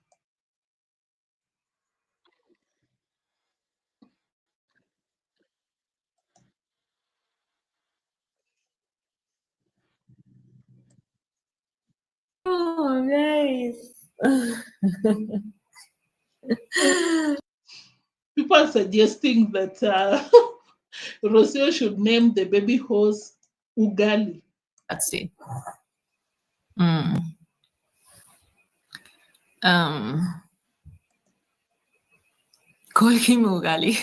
Oh, nice. People are suggesting that Rosio should name the baby horse Ugali. That's it. Call him Ugali.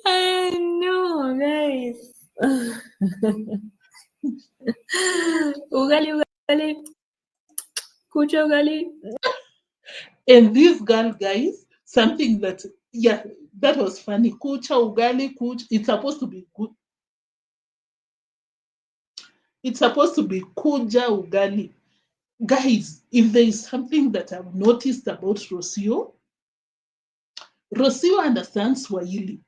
I know, guys. Ugali, Ugali. Kucha Ugali. And this girl, guys, something that, yeah, that was funny. Kucha, Ugali, Kuch. It's supposed to be good. It's supposed to be Kuja Ugali. Guys, if there is something that I've noticed about Rosio understands Swahili.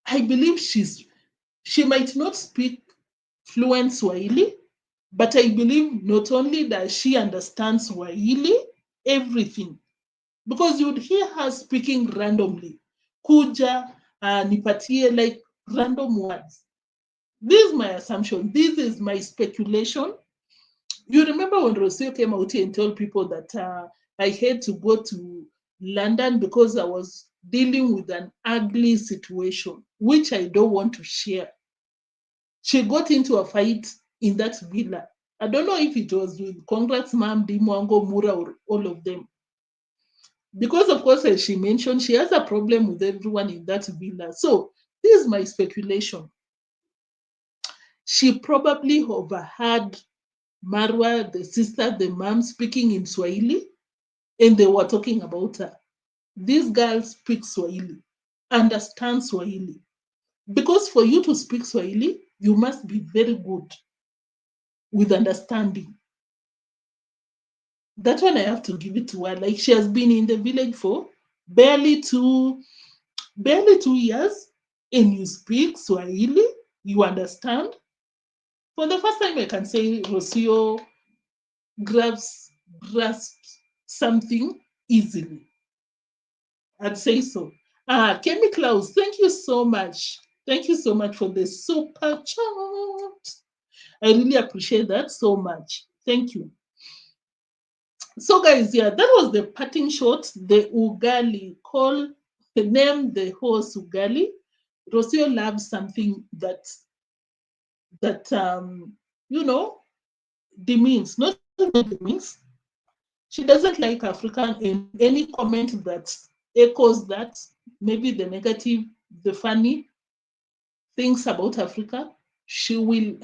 I believe she's She might not speak fluent Swahili, but I believe not only does she understand Swahili, everything, because you'd hear her speaking randomly. Kuja, nipatie, like random words. This is my assumption. This is my speculation. You remember when Rosio came out here and told people that I had to go to London because I was dealing with an ugly situation, which I don't want to share. She got into a fight in that villa. I don't know if it was with congratsmum, deemwango, Mura, or all of them. Because, of course, as she mentioned, she has a problem with everyone in that villa. So, this is my speculation. She probably overheard Marwa, the sister, the mom, speaking in Swahili, and they were talking about her. This girl speaks Swahili, understands Swahili. Because for you to speak Swahili, you must be very good with understanding. That one I have to give it to her. Like, she has been in the village for barely 2 years, and you speak Swahili, you understand. For the first time, I can say Rosio grasps something easily. I'd say so. Kemi Klaus, thank you so much. Thank you so much for the super chat. I really appreciate that so much. Thank you. So, guys, yeah, that was the parting shot. The ugali, call the name the horse ugali. Rosio loves something that you know, demeans, not even demeans. She doesn't like African, and any comment that echoes that, maybe the negative, the funny things about Africa, she will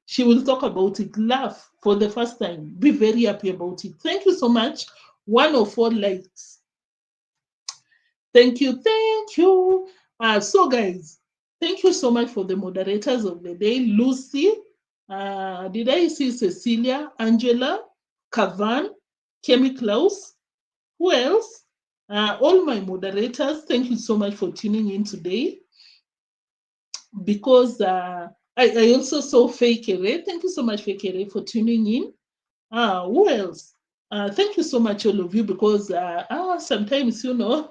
she will talk about it, laugh for the first time, be very happy about it. Thank you so much. 104 likes. Thank you, thank you. So guys, thank you so much for the moderators of the day. Lucy, did I see Cecilia, Angela, Kavan, Kemi Klaus? Who else? All my moderators, thank you so much for tuning in today. Because I also saw Fakere. Thank you so much, Fakere, for tuning in. Who else? Thank you so much, all of you, because sometimes, you know,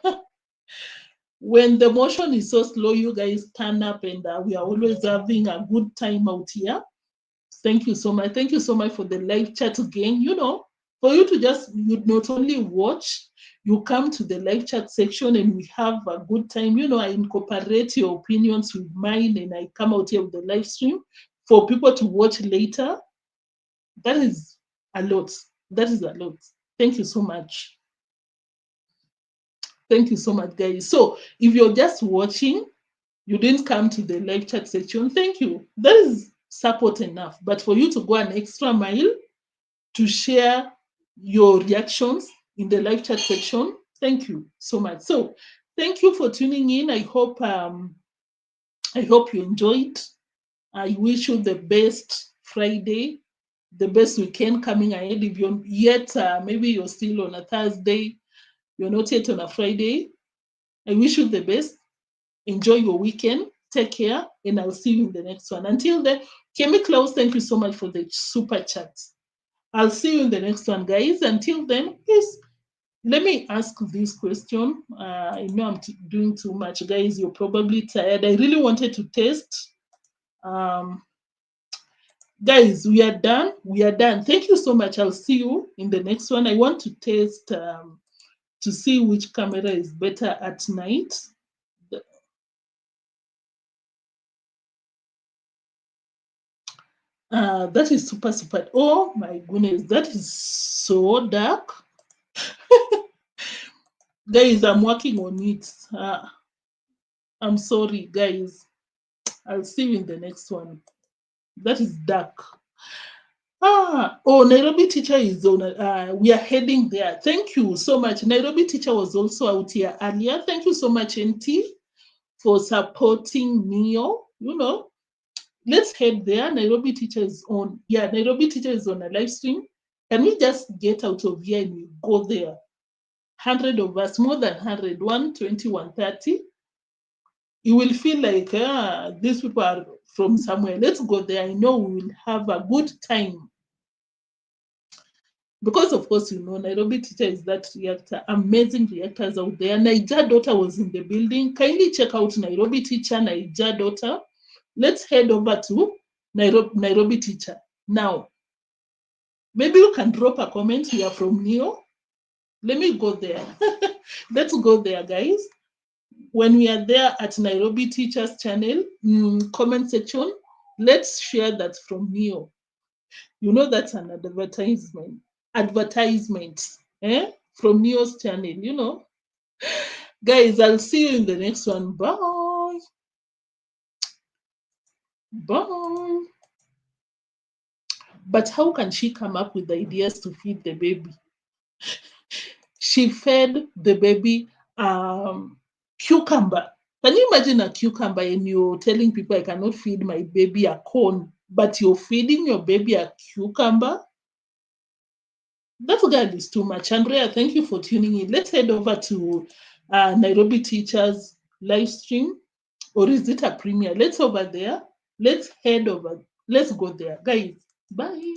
when the motion is so slow, you guys turn up, and we are always having a good time out here. Thank you so much. Thank you so much for the live chat again. You know, for you to you not only watch, you come to the live chat section and we have a good time. You know, I incorporate your opinions with mine, and I come out here with the live stream for people to watch later. That is a lot. That is a lot. Thank you so much. Thank you so much, guys. So if you're just watching, you didn't come to the live chat section, thank you. That is support enough. But for you to go an extra mile to share your reactions in the live chat section, thank you so much. So thank you for tuning in. I hope you enjoyed. I wish you the best Friday, the best weekend coming ahead. If you're yet, maybe you're still on a Thursday, you're not yet on a Friday, I wish you the best. Enjoy your weekend. Take care, and I'll see you in the next one. Until then, Kemi Klaus, thank you so much for the super chat. I'll see you in the next one, guys. Until then, please let me ask this question. I know I'm doing too much, guys. You're probably tired. I really wanted to test. Guys, we are done. We are done. Thank you so much. I'll see you in the next one. I want to test to see which camera is better at night. That is super. Oh my goodness, that is so dark. Guys, I'm working on it. I'm sorry, guys. I'll see you in the next one. That is dark. Nairobi teacher is on. We are heading there. Thank you so much. Nairobi teacher was also out here earlier. Thank you so much, NT, for supporting Neo. You know, let's head there. Nairobi teacher is on. Yeah, Nairobi teacher is on a live stream. Can we just get out of here and we go there? 100 of us, more than 100, 120, 130. You will feel like these people are from somewhere. Let's go there. I know we will have a good time. Because of course, you know, Nairobi Teacher is that reactor, amazing reactors out there. Niger Daughter was in the building. Kindly check out Nairobi Teacher, Niger Daughter. Let's head over to Nairobi Teacher. Now, maybe you can drop a comment. We are from Neo. Let me go there. Let's go there, guys. When we are there at Nairobi Teachers channel, comment section, let's share that from Neo. You know that's an advertisement. From Neo's channel, you know. Guys, I'll see you in the next one. Bye. Bye. But how can she come up with ideas to feed the baby? She fed the baby cucumber. Can you imagine a cucumber and you're telling people I cannot feed my baby a corn, but you're feeding your baby a cucumber? That girl is too much. Andrea, thank you for tuning in. Let's head over to Nairobi Teachers live stream. Or is it a premiere? Let's over there. Let's head over. Let's go there. Guys, bye.